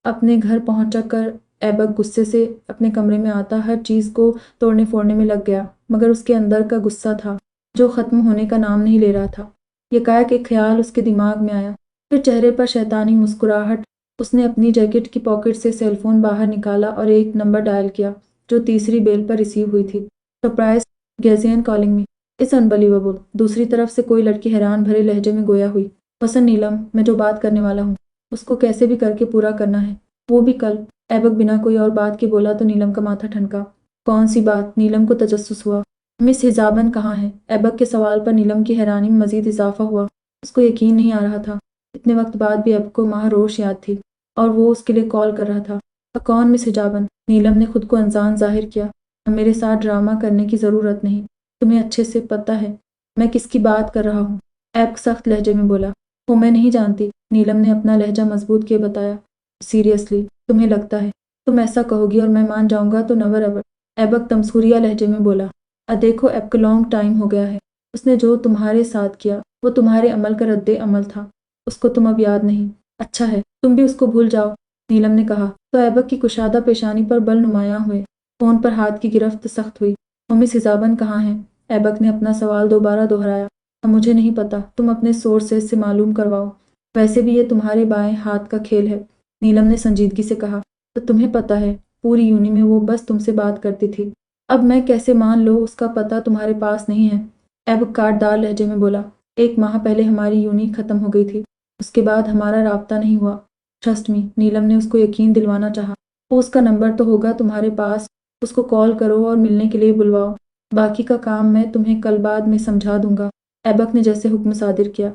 اپنے گھر پہنچا کر ایبک غصے سے اپنے کمرے میں آتا ہر چیز کو توڑنے پھوڑنے میں لگ گیا، مگر اس کے اندر کا غصہ تھا جو ختم ہونے کا نام نہیں لے رہا تھا۔ یکایک ایک خیال اس کے دماغ میں آیا، پھر چہرے پر شیطانی مسکراہٹ، اس نے اپنی جیکٹ کی پاکٹ سے سیل فون باہر نکالا اور ایک نمبر ڈائل کیا جو تیسری بیل پر ریسیو ہوئی تھی۔ سرپرائز گیزین کالنگ می، اٹس انبلیویبل۔ دوسری طرف سے کوئی لڑکی حیران بھرے لہجے میں گویا ہوئی، وسن نیلم، میں جو بات کرنے والا ہوں اس کو کیسے بھی کر کے پورا کرنا ہے، وہ بھی کل۔ ایبک بنا کوئی اور بات کے بولا تو نیلم کا ماتھا ٹھنکا۔ کون سی بات؟ نیلم کو تجسس ہوا۔ مس حجابن کہاں ہے؟ ایبک کے سوال پر نیلم کی حیرانی میں مزید اضافہ ہوا، اس کو یقین نہیں آ رہا تھا، اتنے وقت بعد بھی ایبک کو ماہ روش یاد تھی۔ اور وہ اس کے لیے کال کر رہا تھا۔ کون مس حجابن؟ نیلم نے خود کو انزان ظاہر کیا۔ میرے ساتھ ڈرامہ کرنے کی ضرورت نہیں، تمہیں اچھے سے پتہ ہے میں کس کی بات کر رہا ہوں، ایبک سخت لہجے میں بولا۔ وہ میں نہیں جانتی، نیلم نے اپنا لہجہ مضبوط کیے بتایا۔ سیریسلی تمہیں لگتا ہے تم ایسا کہو گی اور میں مان جاؤں گا تو نور ایور، ایبک تمسخریہ لہجے میں بولا۔ دیکھو ایبک، لانگ ٹائم ہو گیا ہے، اس نے جو تمہارے ساتھ کیا وہ تمہارے عمل کا رد عمل تھا، اس کو تم اب یاد نہیں۔ اچھا ہے تم بھی اس کو بھول جاؤ، نیلم نے کہا تو ایبک کی کشادہ پیشانی پر بل نمایاں ہوئے۔ فون پر ہاتھ کی گرفت سخت ہوئی۔ مس حجابن کہاں ہیں؟ ایبک نے اپنا سوال دوبارہ دہرایا۔ مجھے نہیں پتا، تم اپنے سورسز سے معلوم کرواؤ، ویسے بھی یہ تمہارے بائیں ہاتھ کا کھیل ہے، نیلم نے سنجیدگی سے کہا۔ تو تمہیں پتا ہے پوری یونی میں وہ بس تم سے بات کرتی تھی، اب میں کیسے مان لوں اس کا پتہ تمہارے پاس نہیں ہے؟ ایبک کاٹ دار لہجے میں بولا۔ 1 ماہ پہلے ہماری یونی ختم ہو گئی تھی، اس کے بعد ہمارا رابطہ نہیں ہوا۔ ٹرسٹ می، نیلم نے اس کو یقین دلوانا چاہا، وہ اس کا نمبر تو ہوگا تمہارے پاس، اس کو کال کرو اور ملنے کے لیے بلواؤ، باقی کا کام میں تمہیں کل بعد میں سمجھا دوں گا۔ ایبک نے جیسے حکم صادر کیا۔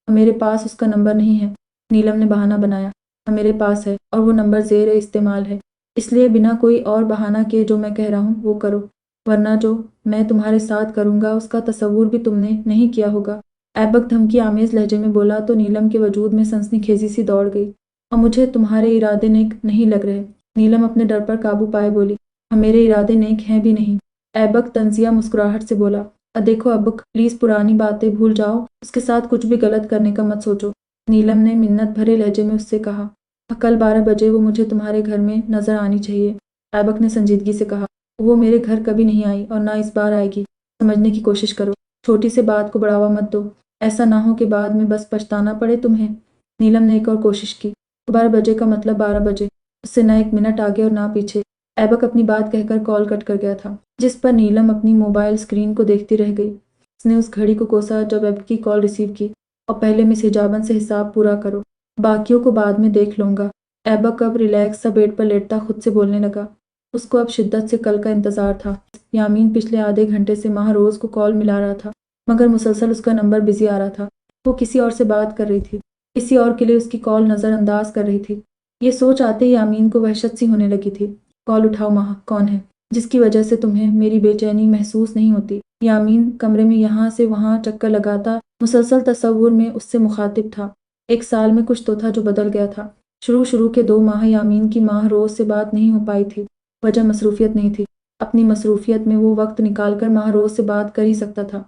میرے پاس اس کا نمبر نہیں ہے، نیلم نے بہانہ بنایا۔ میرے پاس ہے اور وہ نمبر زیر استعمال ہے، اس لیے بنا کوئی اور بہانہ کیے جو میں کہہ رہا ہوں وہ کرو، ورنہ جو میں تمہارے ساتھ کروں گا اس کا تصور بھی تم نے نہیں کیا ہوگا۔ ایبک دھمکی آمیز لہجے میں بولا تو نیلم کے وجود میں سنسنی خیزی سی دوڑ گئی۔ اور مجھے تمہارے ارادے نیک نہیں لگ رہے، نیلم اپنے ڈر پر قابو پائے بولی۔ میرے ارادے نیک ہیں بھی نہیں، ایبک طنزیہ مسکراہٹ سے بولا۔ دیکھو ایبک، پلیز پرانی باتیں بھول جاؤ، اس کے ساتھ کچھ بھی غلط کرنے کا مت سوچو، نیلم نے منت بھرے لہجے میں اس سے کہا۔ کل 12 بجے وہ مجھے تمہارے گھر میں نظر آنی چاہیے، ایبک نے سنجیدگی سے کہا۔ وہ میرے گھر کبھی نہیں آئی اور نہ اس بار آئے گی، سمجھنے کی کوشش کرو، چھوٹی سے بات کو بڑھاوا مت دو، ایسا نہ ہو کہ بعد میں بس پچھتانا پڑے تمہیں۔ نیلم نے ایک اور کوشش کی۔ 12 بجے کا مطلب 12 بجے، اس سے نہ 1 منٹ آگے اور نہ پیچھے۔ ایبک اپنی بات کہہ کر کال کٹ کر گیا تھا، جس پر نیلم اپنی موبائل اسکرین کو دیکھتی رہ گئی۔ اس نے اس گھڑی کو کوسا جب ایبک کی کال ریسیو کی، اور پہلے مس حجابن سے حساب پورا کرو، باقیوں کو بعد میں دیکھ لوں گا۔ ایبک اب ریلیکس سا بیڈ پر لیٹتا خود سے بولنے لگا۔ اس کو اب شدت سے کل کا انتظار تھا۔ یامین پچھلے آدھے گھنٹے سے ماہ روز کو کال ملا رہا تھا، مگر مسلسل اس کا نمبر بزی آ رہا تھا، وہ کسی اور سے بات کر رہی تھی، کسی اور کے لیے اس کی کال نظر انداز کر رہی تھی۔ یہ سوچ آتے ہی یامین کو وحشت سی ہونے لگی تھی۔ کال اٹھاؤ ماہ، کون ہے؟ جس کی وجہ سے تمہیں میری بے چینی محسوس نہیں ہوتی؟ یامین کمرے میں یہاں سے وہاں چکر لگاتا مسلسل تصور میں اس سے مخاطب تھا۔ 1 سال میں کچھ تو تھا جو بدل گیا تھا۔ شروع کے 2 ماہ یامین کی ماہ روز سے بات نہیں ہو پائی تھی، وجہ مصروفیت نہیں تھی، اپنی مصروفیت میں وہ وقت نکال کر ماہ روز سے بات کر ہی سکتا تھا،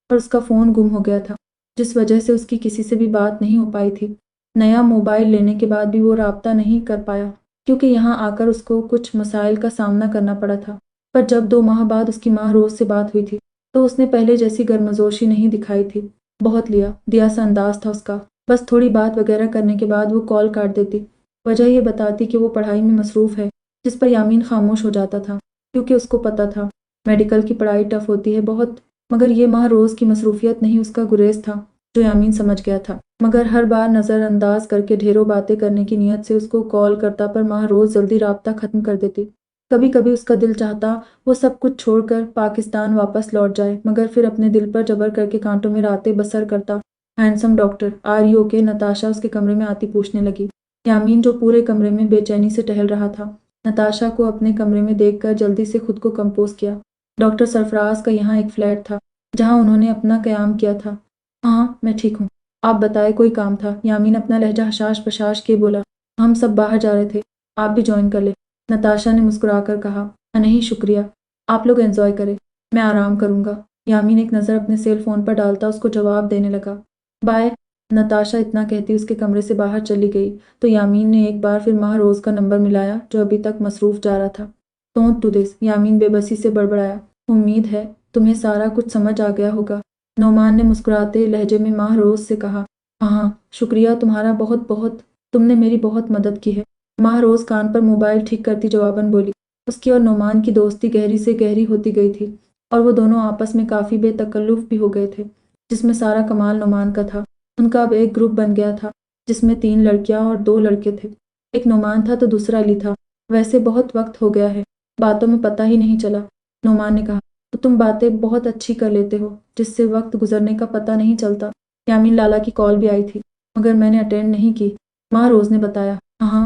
پر اس کا فون گم ہو گیا تھا، جس وجہ سے اس کی کسی سے بھی بات نہیں ہو پائی تھی۔ نیا موبائل لینے کے بعد بھی وہ رابطہ نہیں کر پایا، کیونکہ یہاں آ کر اس کو کچھ مسائل کا سامنا کرنا پڑا تھا۔ پر جب 2 ماہ بعد اس کی ماہ روز سے بات ہوئی تھی تو اس نے پہلے جیسی گرمجوشی نہیں دکھائی تھی، بہت دیا سا انداز تھا اس کا، بس تھوڑی بات وغیرہ کرنے کے بعد وہ کال کاٹ دیتی، وجہ یہ بتاتی کہ وہ پڑھائی میں مصروف ہے، جس پر یامین خاموش ہو جاتا تھا، کیونکہ اس کو پتہ تھا میڈیکل کی پڑھائی ٹف ہوتی ہے بہت، مگر یہ ماہ روز کی مصروفیت نہیں، اس کا گریز تھا جو یامین سمجھ گیا تھا، مگر ہر بار نظر انداز کر کے ڈھیروں باتیں کرنے کی نیت سے اس کو کال کرتا، پر ماہ روز جلدی رابطہ ختم کر دیتی۔ کبھی کبھی اس کا دل چاہتا وہ سب کچھ چھوڑ کر پاکستان واپس لوٹ جائے، مگر پھر اپنے دل پر جبر کر کے کانٹوں میں راتیں بسر کرتا۔ Handsome doctor, are you okay? Natasha اس کے کمرے میں آتی پوچھنے لگی۔ یامین جو پورے کمرے میں بے چینی سے ٹہل رہا تھا، نتاشا کو اپنے کمرے میں دیکھ کر جلدی سے خود کو کمپوز کیا۔ ڈاکٹر سرفراز کا یہاں ایک فلیٹ تھا جہاں انہوں نے اپنا قیام کیا تھا۔ ہاں میں ٹھیک ہوں، آپ بتائیں کوئی کام تھا؟ یامین اپنا لہجہ حشاش بشاش کے بولا۔ ہم سب باہر جا رہے تھے، آپ بھی جوائن کر لیں، نتاشا نے مسکرا کر کہا۔ نہیں شکریہ، آپ لوگ انجوائے کریں، میں آرام کروں گا۔ یامین ایک نظر اپنے سیل فون پر ڈالتا اس کو جواب دینے لگا۔ بائے، نتاشا اتنا کہتی اس کے کمرے سے باہر چلی گئی تو یامین نے ایک بار پھر ماہ روز کا نمبر ملایا جو ابھی تک مصروف جا رہا تھا۔ ڈونٹ ڈو دس، یامین بے بسی سے بڑبڑایا۔ امید ہے تمہیں سارا کچھ سمجھ آ گیا ہوگا، نعمان نے مسکراتے لہجے میں ماہ روز سے کہا۔ ہاں شکریہ تمہارا بہت بہت، تم نے میری بہت مدد کی ہے، ماہ روز کان پر موبائل ٹھیک کرتی جواباً بولی۔ اس کی اور نعمان کی دوستی گہری سے گہری ہوتی گئی تھی اور وہ دونوں آپس میں کافی بے تکلف بھی ہو گئے تھے، جس میں سارا کمال نعمان کا تھا۔ ان کا اب ایک گروپ بن گیا تھا جس میں 3 لڑکیاں اور 2 لڑکے تھے، ایک نعمان تھا تو دوسرا علی تھا۔ ویسے بہت وقت ہو گیا ہے، باتوں میں پتہ ہی نہیں چلا، نعمان نے کہا۔ تو تم باتیں بہت اچھی کر لیتے ہو جس سے وقت گزرنے کا پتہ نہیں چلتا۔ یامین لالا کی کال بھی آئی تھی مگر میں نے اٹینڈ نہیں کی، ماہ روز نے بتایا۔ ہاں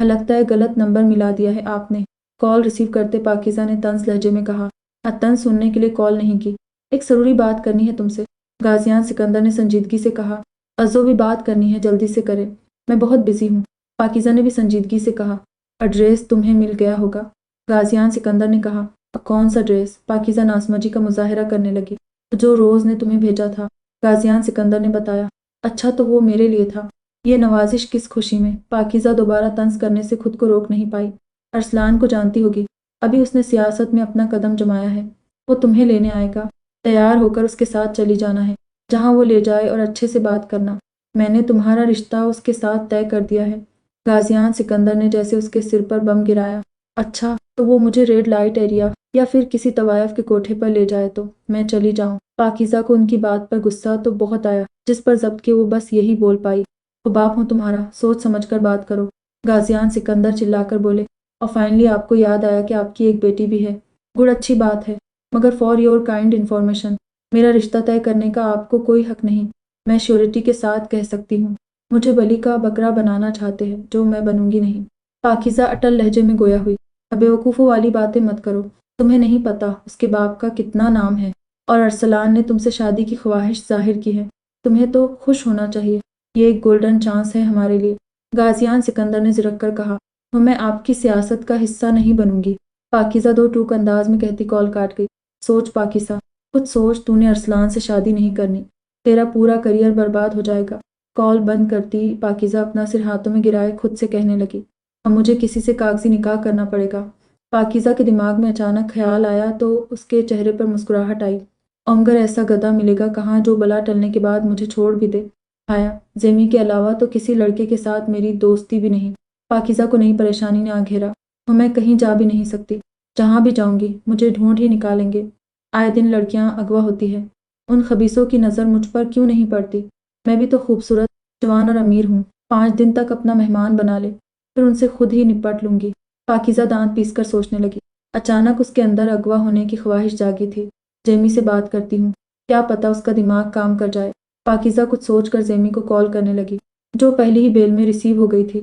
لگتا ہے غلط نمبر ملا دیا ہے آپ نے، کال ریسیو کرتے پاکیزہ نے طنز لہجے میں کہا۔ طنز سننے کے لیے کال نہیں کی، ایک ضروری بات کرنی ہے تم سے، غازیان سکندر نے سنجیدگی سے کہا۔ ازو بھی بات کرنی ہے، جلدی سے کرے، میں بہت بزی ہوں، پاکیزہ نے بھی سنجیدگی سے کہا۔ ایڈریس تمہیں مل گیا ہوگا، غازیان سکندر نے کہا۔ کون سا ایڈریس؟ پاکیزہ ناسمجھی کا مظاہرہ کرنے لگی۔ جو روز نے تمہیں بھیجا تھا، غازیان سکندر نے بتایا۔ اچھا تو وہ میرے لیے تھا، یہ نوازش کس خوشی میں؟ پاکیزہ دوبارہ طنز کرنے سے خود کو روک نہیں پائی۔ ارسلان کو جانتی ہوگی، ابھی اس نے سیاست میں اپنا قدم جمایا ہے، وہ تمہیں لینے آئے گا، تیار ہو کر اس کے ساتھ چلی جانا ہے، جہاں وہ لے جائے اور اچھے سے بات کرنا، میں نے تمہارا رشتہ اس کے ساتھ طے کر دیا ہے۔ غازیان سکندر نے جیسے اس کے سر پر بم گرایا۔ اچھا تو وہ مجھے ریڈ لائٹ ایریا یا پھر کسی طوائف کے کوٹھے پر لے جائے تو میں چلی جاؤں؟ پاکیزہ کو ان کی بات پر غصہ تو بہت آیا، جس پر ضبط کے وہ بس یہی بول پائی، وہ باپ ہوں تمہارا، سوچ سمجھ کر بات کرو۔ غازیان سکندر چلا کر بولے، اور فائنلی آپ کو یاد آیا کہ آپ کی ایک بیٹی بھی ہے، گڈ، اچھی بات ہے، مگر فار یور کائنڈ انفارمیشن، میرا رشتہ طے کرنے کا آپ کو کوئی حق نہیں، میں شیورٹی کے ساتھ کہہ سکتی ہوں، مجھے بلی کا بکرا بنانا چاہتے ہیں، جو میں بنوں گی نہیں۔ پاکیزہ اٹل لہجے میں گویا ہوئی، اب بیوقوفوں والی باتیں مت کرو، تمہیں نہیں پتا اس کے باپ کا کتنا نام ہے، اور ارسلان نے تم سے شادی کی خواہش ظاہر کی ہے، تمہیں تو خوش ہونا چاہیے، یہ ایک گولڈن چانس ہے ہمارے لیے۔ غازیان سکندر نے زرک کر کہا، وہ میں آپ کی سیاست کا حصہ نہیں بنوں گی۔ پاکیزہ دو ٹوک انداز میں کہتی کال کاٹ گئی۔ سوچ پاکیزہ، خود سوچ، تو نے ارسلان سے شادی نہیں کرنی، تیرا پورا کریئر برباد ہو جائے گا۔ کال بند کرتی پاکیزہ اپنا سر ہاتھوں میں گرائے خود سے کہنے لگی، اب مجھے کسی سے کاغذی نکاح کرنا پڑے گا۔ پاکیزہ کے دماغ میں اچانک خیال آیا تو اس کے چہرے پر مسکراہٹ آئی، مگر ایسا گدھا ملے گا کہاں جو بلا ٹلنے کے بعد مجھے چھوڑ بھی دے۔ آیا زیمی کے علاوہ تو کسی لڑکے کے ساتھ میری دوستی بھی نہیں۔ پاکیزہ کو نئی پریشانی نے آ گھیرا، اور میں کہیں جا بھی نہیں سکتی، جہاں بھی جاؤں گی مجھے ڈھونڈ ہی نکالیں گے، آئے دن لڑکیاں اغوا ہوتی ہیں، ان خبیثوں کی نظر مجھ پر کیوں نہیں پڑتی؟ میں بھی تو خوبصورت، جوان اور امیر ہوں، 5 دن تک اپنا مہمان بنا لے، پھر ان سے خود ہی نپٹ لوں گی۔ پاکیزہ دانت پیس کر سوچنے لگی، اچانک اس کے اندر اغوا ہونے کی خواہش جاگی تھی، جیمی سے بات کرتی ہوں، کیا پتا اس کا دماغ کام کر جائے۔ پاکیزہ کچھ سوچ کر جیمی کو کال کرنے لگی، جو پہلی ہی بیل میں ریسیو ہو گئی تھی۔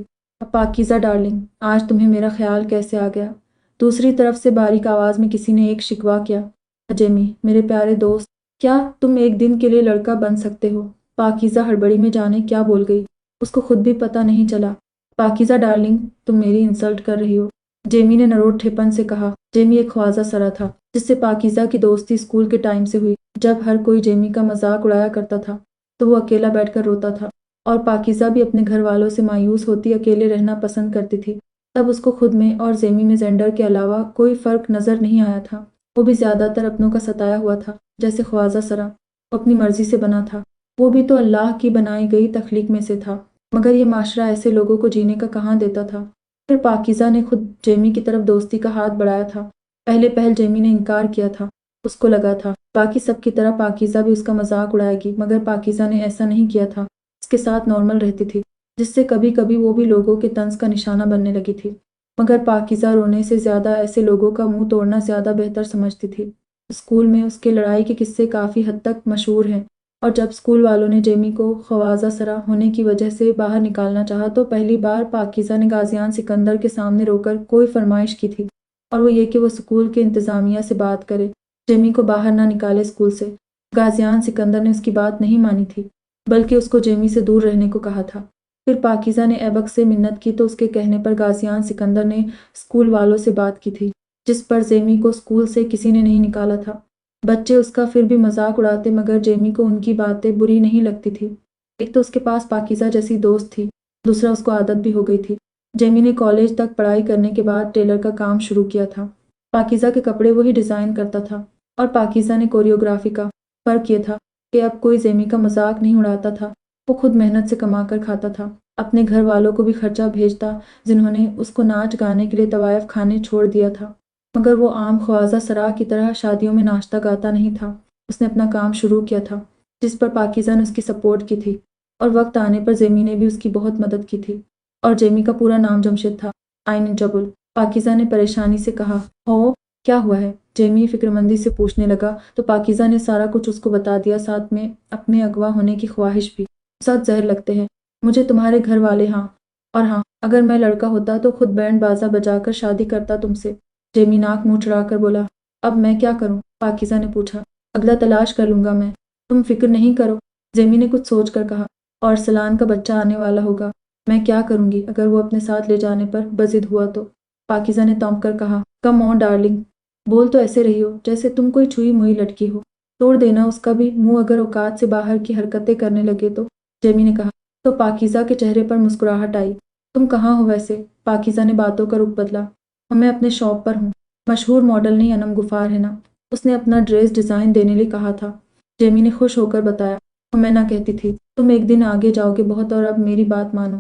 پاکیزہ ڈارلنگ، آج تمہیں میرا خیال کیسے آ گیا؟ دوسری طرف سے باریک آواز میں کسی نے ایک شکوہ کیا، جیمی میرے پیارے دوست، کیا تم ایک دن کے لیے لڑکا بن سکتے ہو؟ پاکیزہ ہڑبڑی میں جانے کیا بول گئی، اس کو خود بھی پتہ نہیں چلا۔ پاکیزہ ڈارلنگ، تم میری انسلٹ کر رہی ہو، جیمی نے نروٹ ٹھپن سے کہا۔ جیمی ایک خواجہ سرا تھا جس سے پاکیزہ کی دوستی اسکول کے ٹائم سے ہوئی، جب ہر کوئی جیمی کا مذاق اڑایا کرتا تھا تو وہ اکیلا بیٹھ کر روتا تھا، اور پاکیزہ بھی اپنے گھر والوں سے مایوس ہوتی اکیلے رہنا پسند کرتی تھی۔ تب اس کو خود میں اور جیمی میں جینڈر کے علاوہ کوئی فرق نظر نہیں آیا تھا، وہ بھی زیادہ تر اپنوں کا ستایا ہوا تھا، جیسے خواجہ سرا، وہ اپنی مرضی سے بنا تھا، وہ بھی تو اللہ کی بنائی گئی تخلیق میں سے تھا، مگر یہ معاشرہ ایسے لوگوں کو جینے کا کہاں دیتا تھا۔ پھر پاکیزہ نے خود جیمی کی طرف دوستی کا ہاتھ بڑھایا تھا، پہلے پہل جیمی نے انکار کیا تھا، اس کو لگا تھا باقی سب کی طرح پاکیزہ بھی اس کا مذاق اڑائے گی، مگر پاکیزہ نے ایسا نہیں کیا تھا، اس کے ساتھ نارمل رہتی تھی، جس سے کبھی کبھی وہ بھی لوگوں کے طنز کا نشانہ بننے لگی تھی، مگر پاکیزہ رونے سے زیادہ ایسے لوگوں کا منہ توڑنا زیادہ بہتر سمجھتی تھی۔ اسکول میں اس کے لڑائی کے قصے کافی حد تک مشہور ہیں، اور جب اسکول والوں نے جیمی کو خواجہ سرا ہونے کی وجہ سے باہر نکالنا چاہا تو پہلی بار پاکیزہ نے غازیان سکندر کے سامنے رو کر کوئی فرمائش کی تھی، اور وہ یہ کہ وہ اسکول کے انتظامیہ سے بات کرے، جیمی کو باہر نہ نکالے اسکول سے۔ غازیان سکندر نے اس کی بات نہیں مانی تھی، بلکہ اس کو جیمی سے دور رہنے کو کہا تھا۔ پھر پاکیزہ نے ایبک سے منت کی تو اس کے کہنے پر غازیان سکندر نے اسکول والوں سے بات کی تھی، جس پر جیمی کو اسکول سے کسی نے نہیں نکالا تھا۔ بچے اس کا پھر بھی مذاق اڑاتے، مگر جیمی کو ان کی باتیں بری نہیں لگتی تھی، ایک تو اس کے پاس پاکیزہ جیسی دوست تھی، دوسرا اس کو عادت بھی ہو گئی تھی۔ جیمی نے کالج تک پڑھائی کرنے کے بعد ٹیلر کا کام شروع کیا تھا، پاکیزہ کے کپڑے وہی ڈیزائن کرتا تھا، اور پاکیزہ نے کوریوگرافی کا۔ فرق یہ تھا کہ اب کوئی جیمی کا مذاق نہیں اڑاتا تھا، وہ خود محنت سے کما کر کھاتا تھا، اپنے گھر والوں کو بھی خرچہ بھیجتا، جنہوں نے اس کو ناچ گانے کے لیے طوائف کھانے چھوڑ دیا تھا، مگر وہ عام خواجہ سرا کی طرح شادیوں میں ناچتا گاتا نہیں تھا۔ اس نے اپنا کام شروع کیا تھا، جس پر پاکیزہ نے اس کی سپورٹ کی تھی، اور وقت آنے پر جیمی نے بھی اس کی بہت مدد کی تھی، اور جیمی کا پورا نام جمشید تھا، آئین جبل۔ پاکیزہ نے پریشانی سے کہا، ہو کیا ہوا ہے؟ جیمی فکرمندی سے پوچھنے لگا تو پاکیزہ نے سارا کچھ اس کو بتا دیا، ساتھ میں اپنے اغوا ہونے کی خواہش بھی۔ سچ زہر لگتے ہیں، مجھے تمہارے گھر والے، ہاں اور ہاں، اگر میں لڑکا ہوتا تو خود بینڈ بازہ بجا کر شادی کرتا تم سے۔ جیمی ناک منہ چڑھا کر بولا۔ اب میں کیا کروں؟ پاکیزہ نے پوچھا۔ اگلا تلاش کر لوں گا میں، تم فکر نہیں کرو، جیمی نے کچھ سوچ کر کہا۔ اور سلان کا بچہ آنے والا ہوگا، میں کیا کروں گی اگر وہ اپنے ساتھ لے جانے پر بضد ہوا تو؟ پاکیزہ نے تونک کر کہا۔ کم آن ڈارلنگ، بول تو ایسے رہی ہو جیسے تم کوئی چھوئی موئی لڑکی ہو، توڑ دینا اس کا بھی منہ اگر اوقات سے باہر کی حرکتیں کرنے لگے تو، جیمی نے کہا۔ تو پاکیزہ کے چہرے پر مسکراہٹ آئی۔ تم کہاں ہو ویسے؟ پاکیزہ نے باتوں کا رخ بدلا۔ میں اپنے شاپ پر ہوں، مشہور ماڈل نہیں انم غفار ہے نا، اس نے اپنا ڈریس ڈیزائن دینے لیے کہا تھا، جیمی نے خوش ہو کر بتایا۔ میں نہ کہتی تھی تم ایک دن آگے جاؤ گے بہت، اور اب میری بات مانو،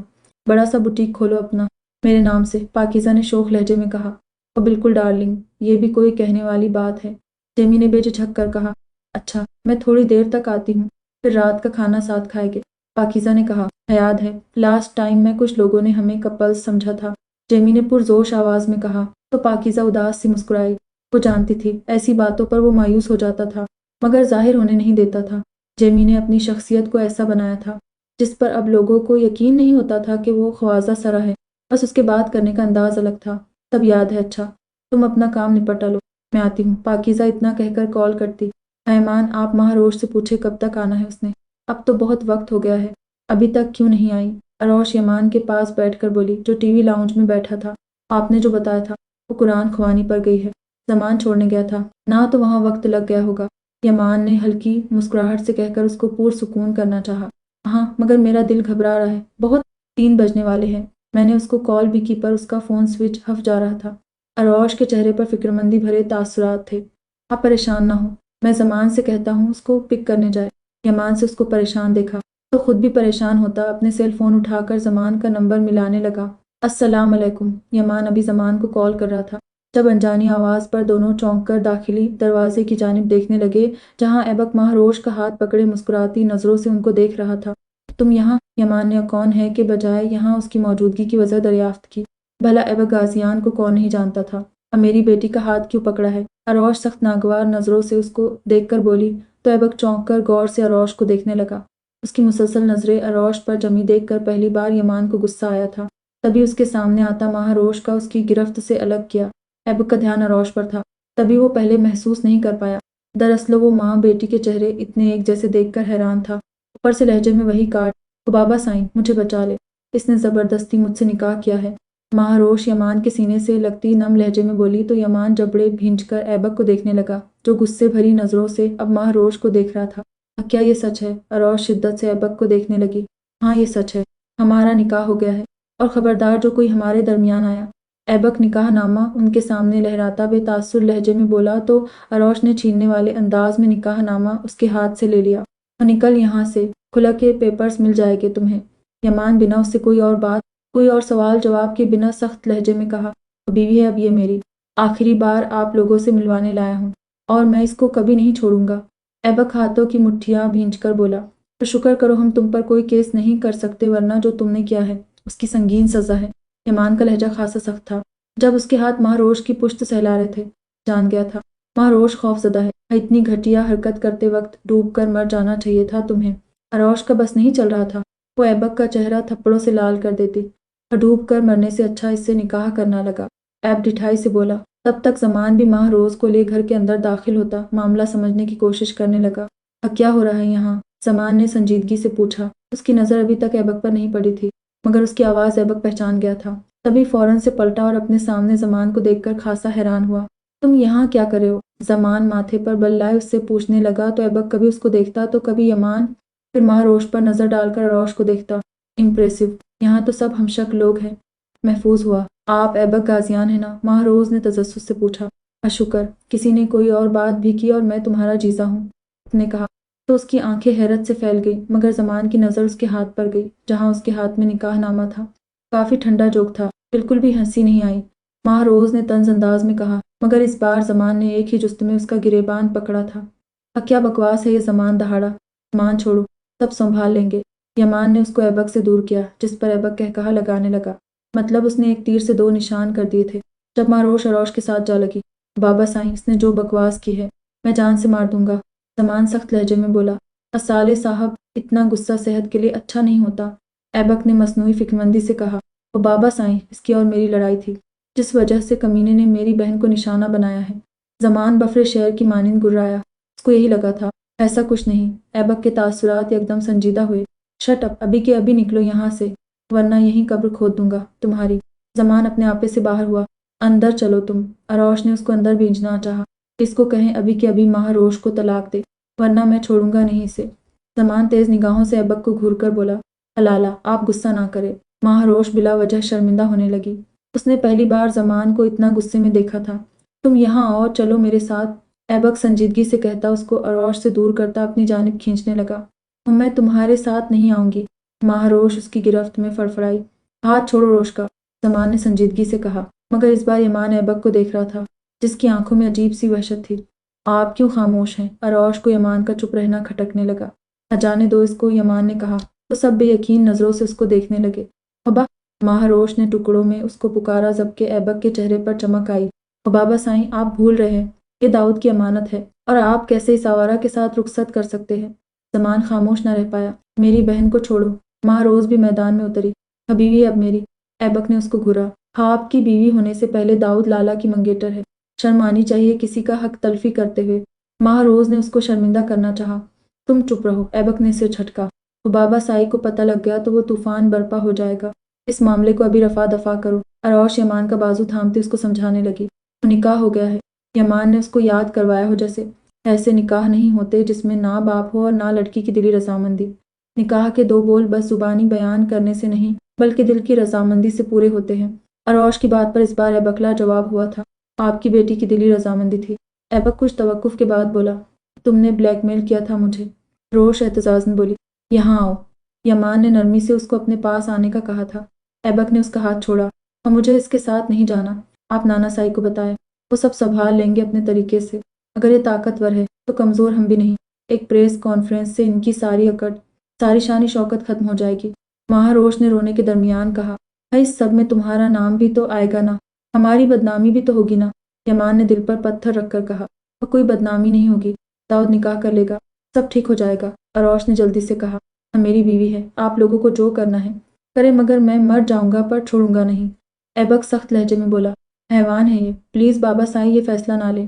بڑا سا بوٹیک کھولو اپنا میرے نام سے، پاکیزہ نے شوخ لہجے میں کہا۔ اور بالکل ڈارلنگ، یہ بھی کوئی کہنے والی بات ہے، جیمی نے بے جھجک کر کہا۔ اچھا، میں تھوڑی دیر تک آتی ہوں، پھر رات کا کھانا ساتھ کھائیں گے، پاکیزہ نے کہا۔ یاد ہے لاسٹ ٹائم میں کچھ لوگوں نے ہمیں کپلز سمجھا تھا، جیمی نے پرجوش آواز میں کہا۔ تو پاکیزہ اداس سی مسکرائی۔ وہ جانتی تھی ایسی باتوں پر وہ مایوس ہو جاتا تھا، مگر ظاہر ہونے نہیں دیتا تھا۔ جیمی نے اپنی شخصیت کو ایسا بنایا تھا جس پر اب لوگوں کو یقین نہیں ہوتا تھا کہ وہ خوازہ سرا ہے، بس اس کے بات کرنے کا انداز الگ تھا۔ تب یاد ہے، اچھا تم اپنا کام نپٹا لو، میں آتی ہوں، پاکیزہ اتنا کہہ کر کال کرتی۔ ایمان آپ مہاروش سے پوچھے کب تک آنا ہے اس نے، اب تو بہت وقت ہو گیا ہے، ابھی تک کیوں نہیں آئی؟ اروش یمان کے پاس بیٹھ کر بولی، جو ٹی وی لاؤنج میں بیٹھا تھا۔ آپ نے جو بتایا تھا، وہ قرآن خوانی پر گئی ہے، زمان چھوڑنے گیا تھا نہ، تو وہاں وقت لگ گیا ہوگا۔ یمان نے ہلکی مسکراہٹ سے کہہ کر اس کو پرسکون کرنا چاہا۔ ہاں، مگر میرا دل گھبرا رہا ہے بہت، 3 بجنے والے ہیں، میں نے اس کو کال بھی کی پر اس کا فون سوئچ آف جا رہا تھا۔ اروش کے چہرے پر فکرمندی بھرے تاثرات تھے۔ آپ پریشان نہ ہوں، میں زمان سے کہتا ہوں اس کو پک کرنے جائے۔ یمان سے اس کو پریشان دیکھا تو خود بھی پریشان ہوتا اپنے سیل فون اٹھا کر زمان کا نمبر ملانے لگا۔ السلام علیکم، یمان ابھی زمان کو کال کر رہا تھا جب انجانی آواز پر دونوں چونک کر داخلی دروازے کی جانب دیکھنے لگے، جہاں ایبک مہاروش کا ہاتھ پکڑے مسکراتی نظروں سے ان کو دیکھ رہا تھا۔ تم یہاں؟ یمان نے کون ہے کے بجائے یہاں اس کی موجودگی کی وجہ دریافت کی۔ بھلا ایبک غازیان کو کون نہیں جانتا تھا؟ اب میری بیٹی کا ہاتھ کیوں پکڑا ہے؟ اروش سخت ناگوار نظروں سے اس کو دیکھ کر بولی تو ایبک چونک کر غور سے اروش کو دیکھنے لگا۔ اس کی مسلسل نظریں اروش پر جمی دیکھ کر پہلی بار یمان کو غصہ آیا تھا، تبھی اس کے سامنے آتا مہاروش کا اس کی گرفت سے الگ کیا۔ ایبک کا دھیان اروش پر تھا، تبھی وہ پہلے محسوس نہیں کر پایا۔ دراصل وہ ماں بیٹی کے چہرے اتنے ایک جیسے دیکھ کر حیران تھا، اوپر سے لہجے میں وہی کاٹ، او بابا سائیں مجھے بچا لے، اس نے زبردستی مجھ سے نکاح کیا ہے۔ مہاروش یمان کے سینے سے لگتی نم لہجے میں بولی تو یمان جبڑے بھینچ کر ایبک کو دیکھنے لگا، جو غصے بھری نظروں سے اب مہاروش کو دیکھ رہا تھا۔ کیا یہ سچ ہے؟ اروش شدت سے ایبک کو دیکھنے لگی۔ ہاں یہ سچ ہے، ہمارا نکاح ہو گیا ہے، اور خبردار جو کوئی ہمارے درمیان آیا۔ ایبک نکاح نامہ ان کے سامنے لہراتا بے تاثر لہجے میں بولا تو اروش نے چھیننے والے انداز میں نکاح نامہ اس کے ہاتھ سے لے لیا۔ اور نکل یہاں سے، کھلا کے پیپرز مل جائے گے تمہیں۔ یمان بنا اس سے کوئی اور بات، کوئی اور سوال جواب کے بنا سخت لہجے میں کہا، بیوی ہے اب یہ میری، آخری بار آپ لوگوں سے ملوانے لایا ہوں، اور میں اس کو کبھی نہیں چھوڑوں گا۔ ایبک ہاتھوں کی مٹھیاں بھینچ کر بولا، تو شکر کرو ہم تم پر کوئی کیس نہیں کر سکتے، ورنہ جو تم نے کیا ہے اس کی سنگین سزا ہے۔ یمان کا لہجہ خاصا سخت تھا، جب اس کے ہاتھ مہاروش کی پشت سہلا رہے تھے، جان گیا تھا مہاروش خوف زدہ ہے، اتنی گھٹیا حرکت کرتے وقت ڈوب کر مر جانا چاہیے تھا تمہیں۔ اروش کا بس نہیں چل رہا تھا، وہ ایبک کا چہرہ تھپڑوں سے لال کر دیتی، اور ڈوب کر مرنے سے اچھا اس سے نکاح کرنا لگا۔ ایب ڈٹھائی سے بولا، تب تک زمان بھی مہاروز کو لے گھر کے اندر داخل ہوتا، معاملہ سمجھنے کی کوشش کرنے لگا۔ کیا ہو رہا ہے یہاں؟ زمان نے سنجیدگی سے پوچھا۔ اس کی نظر ابھی تک ایبک پر نہیں پڑی تھی، مگر اس کی آواز ایبک پہچان گیا تھا، تبھی فوراً سے پلٹا اور اپنے سامنے زمان کو دیکھ کر خاصا حیران ہوا۔ تم یہاں کیا کر رہے ہو؟ زمان ماتھے پر بل لائے اس سے پوچھنے لگا تو ایبک کبھی اس کو دیکھتا تو کبھی یمان، پھر مہاروش پر نظر ڈال کر اروش کو دیکھتا۔ امپریسو، یہاں تو سب ہم شک لوگ ہیں۔ محفوظ ہوا، آپ ایبک غازیان ہیں نا؟ مہاروز نے تجسس سے پوچھا۔ شکر، کسی نے کوئی اور بات بھی کی اور میں تمہارا جیزا ہوں، اس نے کہا تو اس کی آنکھیں حیرت سے پھیل گئی، مگر زمان کی نظر اس کے ہاتھ پر گئی جہاں اس کے ہاتھ میں نکاح نامہ تھا۔ کافی ٹھنڈا جوک تھا، بالکل بھی ہنسی نہیں آئی، مہاروز نے طنز انداز میں کہا، مگر اس بار زمان نے ایک ہی جست میں اس کا گریبان پکڑا تھا۔ کیا بکواس ہے یہ زمان دہاڑا، زمان چھوڑو، سب سنبھال لیں گے۔ یمان نے اس کو ایبک سے دور کیا، جس پر ایبک کہا لگانے لگا، مطلب اس نے ایک تیر سے 2 نشان کر دیے تھے جب مہاروش اروش کے ساتھ جا لگی۔ بابا سائیں، اس نے جو بکواس کی ہے میں جان سے مار دوں گا، زمان سخت لہجے میں بولا۔ صالح صاحب، اتنا غصہ صحت کے لیے اچھا نہیں ہوتا، ایبک نے مصنوعی فکرمندی سے کہا۔ وہ بابا سائیں، اس کی اور میری لڑائی تھی، جس وجہ سے کمینے نے میری بہن کو نشانہ بنایا ہے۔ زمان بفر شعر کی مانند گررایا۔ اس کو یہی لگا تھا، ایسا کچھ نہیں۔ ایبک کے تاثرات یکدم سنجیدہ ہوئے۔ شٹ اپ، ابھی کے ابھی نکلو یہاں سے، ورنہ یہیں قبر کھود دوں گا تمہاری۔ زمان اپنے آپے سے باہر ہوا۔ اندر چلو تم۔ اروش نے اس کو اندر بھیجنا چاہا۔ اس کو کہیں ابھی کے ابھی مہاروش کو طلاق دے، ورنہ میں چھوڑوں گا نہیں اسے۔ زمان تیز نگاہوں سے ایبک کو گھور کر بولا، حلالہ آپ غصہ نہ کرے۔ مہاروش بلا وجہ شرمندہ ہونے لگی۔ اس نے پہلی بار زمان کو اتنا غصے میں دیکھا تھا۔ تم یہاں آؤ، چلو میرے ساتھ، ایبک سنجیدگی سے کہتا اس کو اروش سے دور کرتا اپنی جانب کھینچنے لگا۔ میں تمہارے ساتھ نہیں آؤں گی۔ مہاروش اس کی گرفت میں فڑفڑائی۔ ہاتھ چھوڑو روش کا، زمان نے سنجیدگی سے کہا، مگر اس بار یمان ایبک کو دیکھ رہا تھا، جس کی آنکھوں میں عجیب سی وحشت تھی۔ آپ کیوں خاموش ہیں؟ اروش کو یمان کا چپ رہنا کھٹکنے لگا۔ جانے دو اس کو، یمان نے کہا۔ وہ سب بے یقین نظروں سے اس کو دیکھنے لگے۔ ابا، مہاروش نے ٹکڑوں میں اس کو پکارا، جبکہ ایبک کے چہرے پر چمک آئی۔ بابا سائیں، آپ بھول رہے ہیں، یہ داؤد کی امانت ہے، اور آپ کیسے اس آوارہ کے ساتھ رخصت کر سکتے ہیں؟ زمان خاموش نہ رہ پایا۔ میری بہن کو چھوڑو۔ مہاروش بھی میدان میں اتری۔ حبیبی اب میری۔ ایبک نے اس کو گھورا۔ ہاں، آپ کی بیوی ہونے سے پہلے داؤد لالا کی منگیٹر ہے، شرم آنی چاہیے کسی کا حق تلفی کرتے ہوئے۔ مہاروش نے اس کو شرمندہ کرنا چاہا۔ تم چپ رہو، ایبک نے سر جھٹکا۔ وہ بابا سائی کو پتہ لگ گیا تو وہ طوفان برپا ہو جائے گا۔ اس معاملے کو ابھی رفع دفع کرو۔ اروش یمان کا بازو تھامتے اس کو سمجھانے لگی۔ وہ نکاح ہو گیا ہے۔ یمان نے اس کو یاد کروایا ہو جیسے ایسے نکاح نہیں ہوتے جس میں نہ باپ ہو اور نہ لڑکی کی دلی رضامندی۔ نکاح کے دو بول بس زبانی بیان کرنے سے نہیں بلکہ دل کی رضامندی سے پورے ہوتے ہیں۔ اروش کی بات پر اس بار ایبک لا جواب ہوا تھا۔ آپ کی بیٹی کی دلی رضامندی تھی۔ ایبک کچھ توقف کے بعد بولا، تم نے بلیک میل کیا تھا مجھے۔ روش احتجاجاً بولی، یہاں آؤ۔ یمان نے نرمی سے اس کو اپنے پاس آنے کا کہا تھا۔ ایبک نے اس کا ہاتھ چھوڑا، اور مجھے اس کے ساتھ نہیں جانا۔ آپ نانا سائی کو بتائیں، وہ سب سنبھال لیں گے اپنے طریقے سے۔ اگر یہ طاقتور ہے تو کمزور ہم بھی نہیں۔ ایک پریس کانفرنس سے ان کی ساری اکڑ، ساری شان شوکت ختم ہو جائے گی۔ مہاروش نے رونے کے درمیان کہا، اس سب میں تمہارا نام بھی تو آئے گا نا، ہماری بدنامی بھی تو ہوگی نا۔ یمان نے دل پر پتھر رکھ کر کہا، اور کوئی بدنامی نہیں ہوگی، داؤد نکاح کر لے گا، سب ٹھیک ہو جائے گا۔ اروش نے جلدی سے کہا، میری بیوی ہے، آپ لوگوں کو جو کرنا ہے کرے، مگر میں مر جاؤں گا پر چھوڑوں گا نہیں۔ ایبک سخت لہجے میں بولا، حیوان ہے یہ، پلیز بابا سائیں یہ فیصلہ نہ لیں۔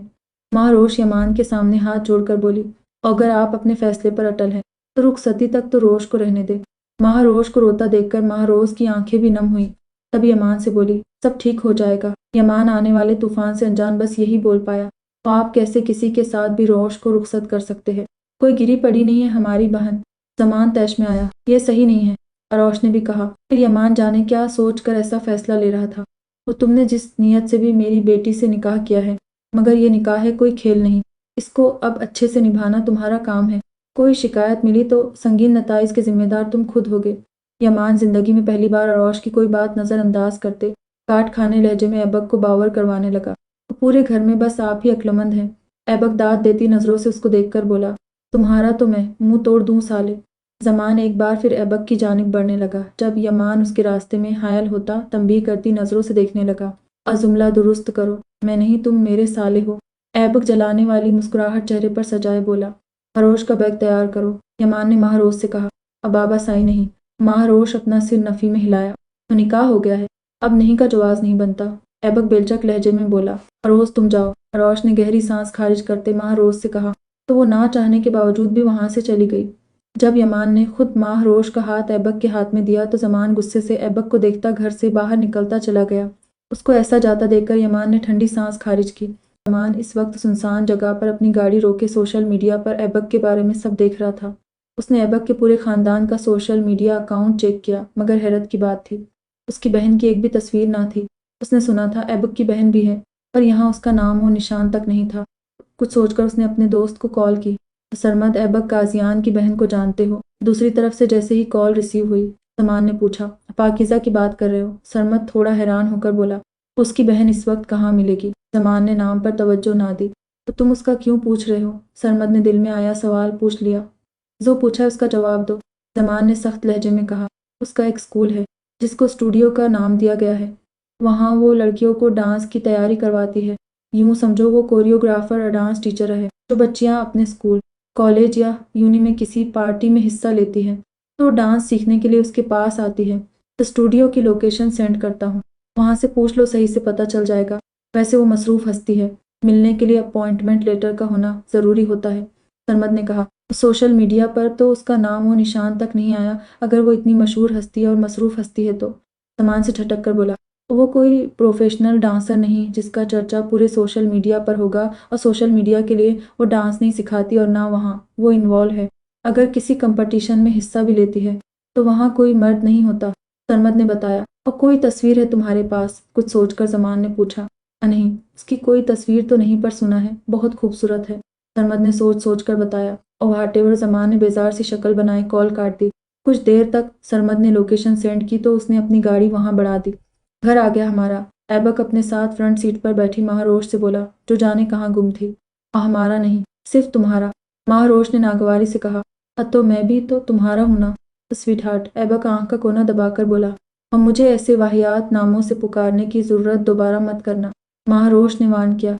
مہاروش یمان کے سامنے ہاتھ جوڑ کر بولی، اگر آپ اپنے فیصلے پر اٹل ہیں تو رخصتی تک تو روش کو رہنے دے۔ مہاروش کو روتا دیکھ کر مہاروش کی آنکھیں بھی نم ہوئیں۔ تب یمان سے بولی، سب ٹھیک ہو جائے گا۔ یمان آنے والے طوفان سے انجان بس یہی بول پایا، تو آپ کیسے کسی کے ساتھ بھی روش کو رخصت کر سکتے ہیں؟ کوئی گری پڑی نہیں ہے ہماری بہن۔ زمان طیش میں آیا، یہ صحیح نہیں ہے۔ اروش نے بھی کہا، پھر یمان جانے کیا سوچ کر ایسا فیصلہ لے رہا تھا۔ وہ تم نے جس نیت سے بھی میری بیٹی سے نکاح کیا ہے، مگر یہ نکاح ہے، کوئی کھیل نہیں۔ اس کو اب اچھے سے نبھانا تمہارا کام ہے۔ کوئی شکایت ملی تو سنگین نتائج کے ذمہ دار تم خود ہوگے۔ یمان زندگی میں پہلی بار اروش کی کوئی بات نظر انداز کرتے کاٹ کھانے لہجے میں ایبک کو باور کروانے لگا، پورے گھر میں بس آپ ہی عقلمند ہیں۔ ایبک داد دیتی نظروں سے اس کو دیکھ کر بولا، تمہارا تو میں منہ توڑ دوں سالے۔ زمان ایک بار پھر ایبک کی جانب بڑھنے لگا۔ جب یمان اس کے راستے میں حائل ہوتا تنبیہ کرتی نظروں سے دیکھنے لگا، اور جملہ درست کرو، میں نہیں تم میرے سالے ہو۔ ایبک جلانے والی مسکراہٹ چہرے پر سجائے بولا، اروش کا بیگ تیار کرو۔ یمان نے مہاروش سے کہا، اب بابا سائی نہیں۔ مہاروش اپنا سر نفی میں ہلایا، تو نکاح ہو گیا ہے، اب نہیں کا جواز نہیں بنتا۔ ایبک بیلچک لہجے میں بولا، اروش تم جاؤ۔ اروش نے گہری سانس خارج کرتے مہاروش سے کہا، تو وہ نہ چاہنے کے باوجود بھی وہاں سے چلی گئی۔ جب یمان نے خود مہاروش کا ہاتھ ایبک کے ہاتھ میں دیا تو زمان غصے سے ایبک کو دیکھتا گھر سے باہر نکلتا چلا گیا۔ اس کو ایسا جاتا دیکھ کر یمان نے ٹھنڈی سانس خارج کی۔ زمان اس وقت سنسان جگہ پر اپنی گاڑی روکے سوشل میڈیا پر ایبک کے بارے میں سب دیکھ رہا تھا۔ اس نے ایبک کے پورے خاندان کا سوشل میڈیا اکاؤنٹ چیک کیا، مگر حیرت کی بات تھی، اس کی بہن کی ایک بھی تصویر نہ تھی۔ اس نے سنا تھا ایبک کی بہن بھی ہے، پر یہاں اس کا نام و نشان تک نہیں تھا۔ کچھ سوچ کر اس نے اپنے دوست کو کال کی، سرمد ایبک قاضیان کی بہن کو جانتے ہو؟ دوسری طرف سے جیسے ہی کال ریسیو ہوئی، زمان نے پوچھا، پاکیزہ کی بات کر رہے ہو؟ سرمد تھوڑا حیران ہو کر بولا، اس کی بہن اس وقت کہاں ملے گی؟ زمان نے نام پر توجہ نہ دی، تو تم اس کا کیوں پوچھ رہے ہو؟ سرمد نے دل میں آیا سوال پوچھ لیا، جو پوچھا ہے اس کا جواب دو۔ زمان نے سخت لہجے میں کہا، اس کا ایک سکول ہے جس کو اسٹوڈیو کا نام دیا گیا ہے، وہاں وہ لڑکیوں کو ڈانس کی تیاری کرواتی ہے۔ یوں سمجھو وہ کوریوگرافر اور ڈانس ٹیچر ہے۔ جو بچیاں اپنے اسکول، کالج یا یونی میں کسی پارٹی میں حصہ لیتی ہے تو ڈانس سیکھنے کے لیے اس کے پاس آتی ہے۔ اسٹوڈیو کی لوکیشن سینڈ کرتا ہوں، وہاں سے پوچھ لو، صحیح سے پتہ چل جائے گا۔ ویسے وہ مصروف ہستی ہے، ملنے کے لیے اپوائنٹمنٹ لیٹر کا ہونا ضروری ہوتا ہے۔ سرمد نے کہا، سوشل میڈیا پر تو اس کا نام و نشان تک نہیں آیا، اگر وہ اتنی مشہور ہستی ہے اور مصروف ہستی ہے تو۔ سامان سے ٹھٹک کر بولا، وہ کوئی پروفیشنل ڈانسر نہیں جس کا چرچا پورے سوشل میڈیا پر ہوگا، اور سوشل میڈیا کے لیے وہ ڈانس نہیں سکھاتی اور نہ وہاں وہ انوالو ہے۔ اگر کسی کمپٹیشن میں حصہ بھی لیتی ہے تو وہاں کوئی مرد نہیں ہوتا، سرمد نے بتایا۔ اور کوئی تصویر ہے تمہارے پاس؟ کچھ سوچ کر زمان نے پوچھا۔ نہیں، اس کی کوئی تصویر تو نہیں، پر سنا ہے بہت خوبصورت ہے، سرمد نے سوچ سوچ کر بتایا۔ اور واٹ ایور، زمان نے بیزار سی شکل بنائے کال کاٹ دی۔ کچھ دیر تک سرمد نے لوکیشن سینڈ کی تو اس نے اپنی گاڑی وہاں بڑھا دی۔ گھر آ گیا ہمارا، ایبک اپنے ساتھ فرنٹ سیٹ پر بیٹھی مہاروش سے بولا، جو جانے کہاں گم تھی۔ ہمارا نہیں، صرف تمہارا، مہاروش نے ناگواری سے کہا۔ تو میں بھی تو تمہارا ہوں نا سویٹ ہارٹ، ایبک آنکھ کا کونا دبا کر بولا۔ اور مجھے ایسے واہیات ناموں سے پکارنے کی ضرورت دوبارہ مت کرنا، مہاروش نے وارن کیا۔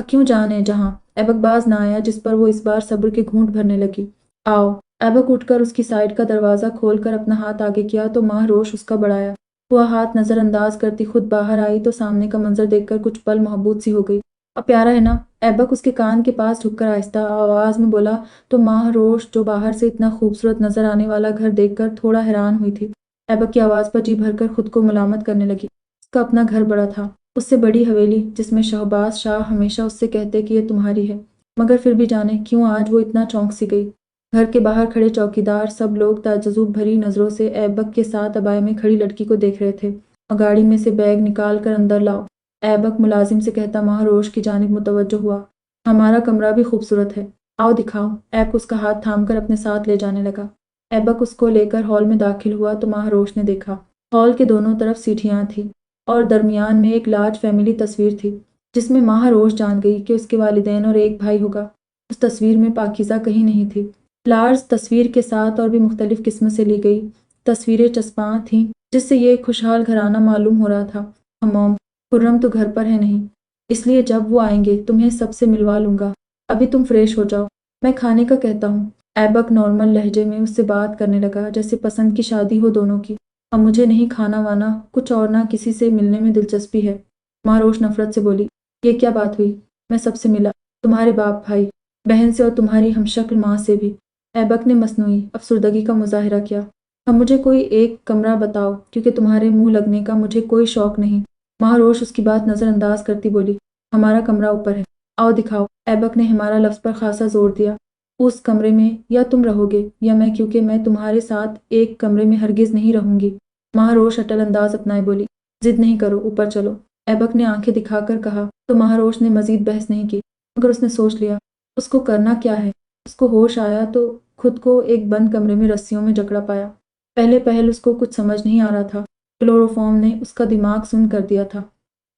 کیوں جانے جہاں، ایبک باز نہ آیا، جس پر وہ اس بار صبر کے گھونٹ بھرنے لگی۔ آؤ، ایبک اٹھ کر اس کی سائیڈ کا دروازہ کھول کر اپنا ہاتھ آگے کیا تو مہاروش اس کا بڑھایا۔ وہ ہاتھ نظر انداز کرتی خود باہر آئی تو سامنے کا منظر دیکھ کر کچھ پل محبوط سی ہو گئی۔ اب پیارا ہے نا، ایبک اس کے کان کے پاس جھک کر آہستہ آواز میں بولا تو مہاروش، جو باہر سے اتنا خوبصورت نظر آنے والا گھر دیکھ کر تھوڑا حیران ہوئی تھی، ایبک کی آواز پر جی بھر کر خود کو ملامت کرنے لگی۔ اس کا اپنا گھر بڑا تھا، اس سے بڑی حویلی، جس میں شہباز شاہ ہمیشہ اس سے کہتے کہ یہ تمہاری ہے، مگر پھر بھی جانے کیوں آج وہ اتنا چونک سی گئی۔ گھر کے باہر کھڑے چوکیدار سب لوگ تعجب بھری نظروں سے ایبک کے ساتھ ابائے میں کھڑی لڑکی کو دیکھ رہے تھے۔ اور گاڑی میں سے بیگ نکال کر اندر لاؤ، ایبک ملازم سے کہتا مہاروش کی جانب متوجہ ہوا۔ ہمارا کمرہ بھی خوبصورت ہے، آؤ دکھاؤ۔ ایبک اس کا ہاتھ تھام کر اپنے ساتھ لے جانے لگا۔ ایبک اس کو لے کر ہال میں داخل ہوا تو مہاروش نے دیکھا، ہال کے دونوں طرف سیڑھیاں تھیں اور درمیان میں ایک لارج فیملی تصویر تھی، جس میں مہاروش جان گئی کہ اس کے والدین اور ایک بھائی ہوگا۔ اس تصویر میں پاکیزہ کہیں نہیں تھی۔ لارج تصویر کے ساتھ اور بھی مختلف قسم سے لی گئی تصویریں چسپاں تھیں، جس سے یہ ایک خوشحال گھرانہ معلوم ہو رہا تھا۔ موم، خرم تو گھر پر ہے نہیں، اس لیے جب وہ آئیں گے تمہیں سب سے ملوا لوں گا۔ ابھی تم فریش ہو جاؤ، میں کھانے کا کہتا ہوں۔ ایبک نارمل لہجے میں اس سے بات کرنے لگا جیسے پسند کی شادی ہو دونوں کی۔ اب مجھے نہیں کھانا وانا کچھ اور، نہ کسی سے ملنے میں دلچسپی ہے، مہاروش نفرت سے بولی۔ یہ کیا بات ہوئی؟ میں سب سے ملا، تمہارے باپ، بھائی بہن سے اور تمہاری ہمشکل ماں سے بھی، ایبک نے مصنوعی افسردگی کا مظاہرہ کیا۔ اب مجھے کوئی ایک کمرہ بتاؤ، کیونکہ تمہارے منہ لگنے کا مجھے کوئی شوق نہیں، مہاروش اس کی بات نظر انداز کرتی بولی۔ ہمارا کمرہ اوپر ہے، آؤ دکھاؤ۔ ایبک نے ہمارا لفظ پر خاصا زور دیا۔ اس کمرے میں یا تم رہو گے یا میں، کیونکہ میں تمہارے ساتھ ایک کمرے میں ہرگز نہیں رہوں گی، مہاروش اٹل انداز اپنائے بولی۔ ضد نہیں کرو، اوپر چلو، ایبک نے آنکھیں دکھا کر کہا تو مہاروش نے مزید بحث نہیں کی، مگر اس نے سوچ لیا اس کو کرنا کیا ہے۔ اس کو ہوش آیا تو خود کو ایک بند کمرے میں رسیوں میں جکڑا پایا۔ پہلے پہل اس کو کچھ سمجھ نہیں آ رہا تھا، کلوروفارم نے اس کا دماغ سن کر دیا تھا،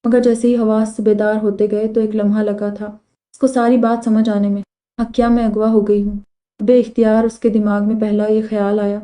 مگر جیسے ہی حواس بیدار ہوتے گئے تو ایک لمحہ لگا تھا اس کو ساری بات سمجھ آنے میں۔ کیا میں اغوا ہو گئی ہوں؟ بے اختیار اس کے دماغ میں پہلا یہ خیال آیا۔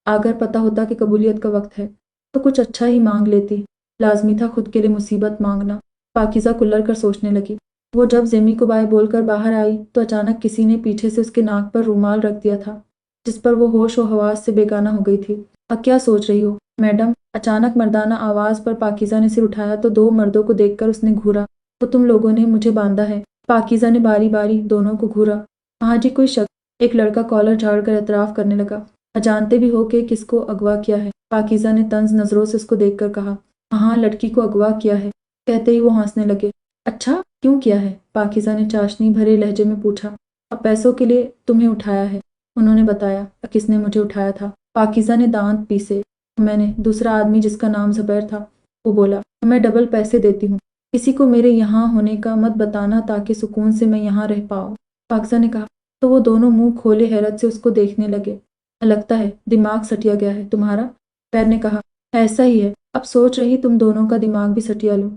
اگر پتہ ہوتا کہ قبولیت کا وقت ہے تو کچھ اچھا ہی مانگ لیتی، لازمی تھا خود کے لیے مصیبت مانگنا۔ پاکیزہ کلر کر سوچنے لگی۔ وہ جب زیمی کو بائے بول کر باہر آئی تو اچانک کسی نے پیچھے سے اس کے ناک پر رومال رکھ دیا تھا، جس پر وہ ہوش و حواس سے بیگانہ ہو گئی تھی۔ اب کیا سوچ رہی ہو میڈم؟ اچانک مردانہ آواز پر پاکیزہ نے سر اٹھایا تو دو مردوں کو دیکھ کر اس نے گھورا۔ تو تم لوگوں نے مجھے باندھا ہے؟ پاکیزہ نے باری باری دونوں کو گھورا۔ ہاں جی، کوئی شک؟ ایک لڑکا کالر جھاڑ کر اعتراف کرنے لگا۔ جانتے بھی ہو کہ کس کو اغوا کیا ہے؟ پاکیزہ نے طنز نظروں سے اس کو دیکھ کر کہا۔ ہاں، لڑکی کو اغوا کیا ہے، کہتے ہی وہ ہنسنے لگے۔ اچھا، کیوں کیا ہے؟ پاکیزہ نے چاشنی بھرے لہجے میں پوچھا۔ اب پیسوں کے لیے تمہیں اٹھایا ہے، انہوں نے بتایا۔ کس نے مجھے اٹھایا تھا؟ پاکیزہ نے دانت پیسے۔ میں نے، دوسرا آدمی جس کا نام زبیر تھا، وہ بولا۔ میں ڈبل پیسے دیتی ہوں، کسی کو میرے یہاں ہونے کا مت بتانا تاکہ سکون سے میں یہاں رہ پاؤں، پاکیزہ نے کہا۔ تو وہ دونوں منہ کھولے حیرت سے اس کو دیکھنے لگے۔ لگتا ہے دماغ سٹیا گیا ہے تمہارا، پیر نے کہا۔ ایسا ہی ہے، اب سوچ رہی تم دونوں کا دماغ بھی سٹیا لوں،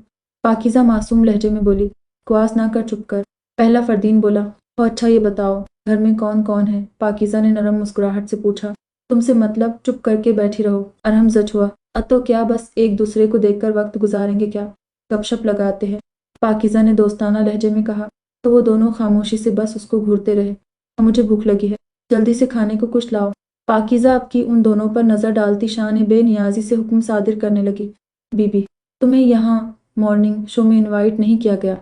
پاکیزہ معصوم لہجے میں بولی۔ بکواس نہ کر، چپ کر، پہلا فردین بولا۔ اچھا یہ بتاؤ گھر میں کون کون ہے؟ پاکیزہ نے نرم مسکراہٹ سے پوچھا۔ تم سے مطلب، چپ کر کے بیٹھی رہو، ارحم زچ ہوا۔ تو کیا بس ایک دوسرے کو دیکھ کر وقت گزاریں گے کیا؟ گپ شپ لگاتے ہیں، پاکیزہ نے دوستانہ لہجے میں کہا تو وہ دونوں خاموشی سے بس اس کو گھورتے رہے۔ مجھے بھوک لگی ہے، جلدی سے کھانے کو کچھ لاؤ، پاکیزہ اب کی ان دونوں پر نظر ڈالتی شان بے نیازی سے حکم صادر کرنے لگی۔ بی بی، تمہیں یہاں مارننگ شو میں انوائٹ نہیں کیا گیا۔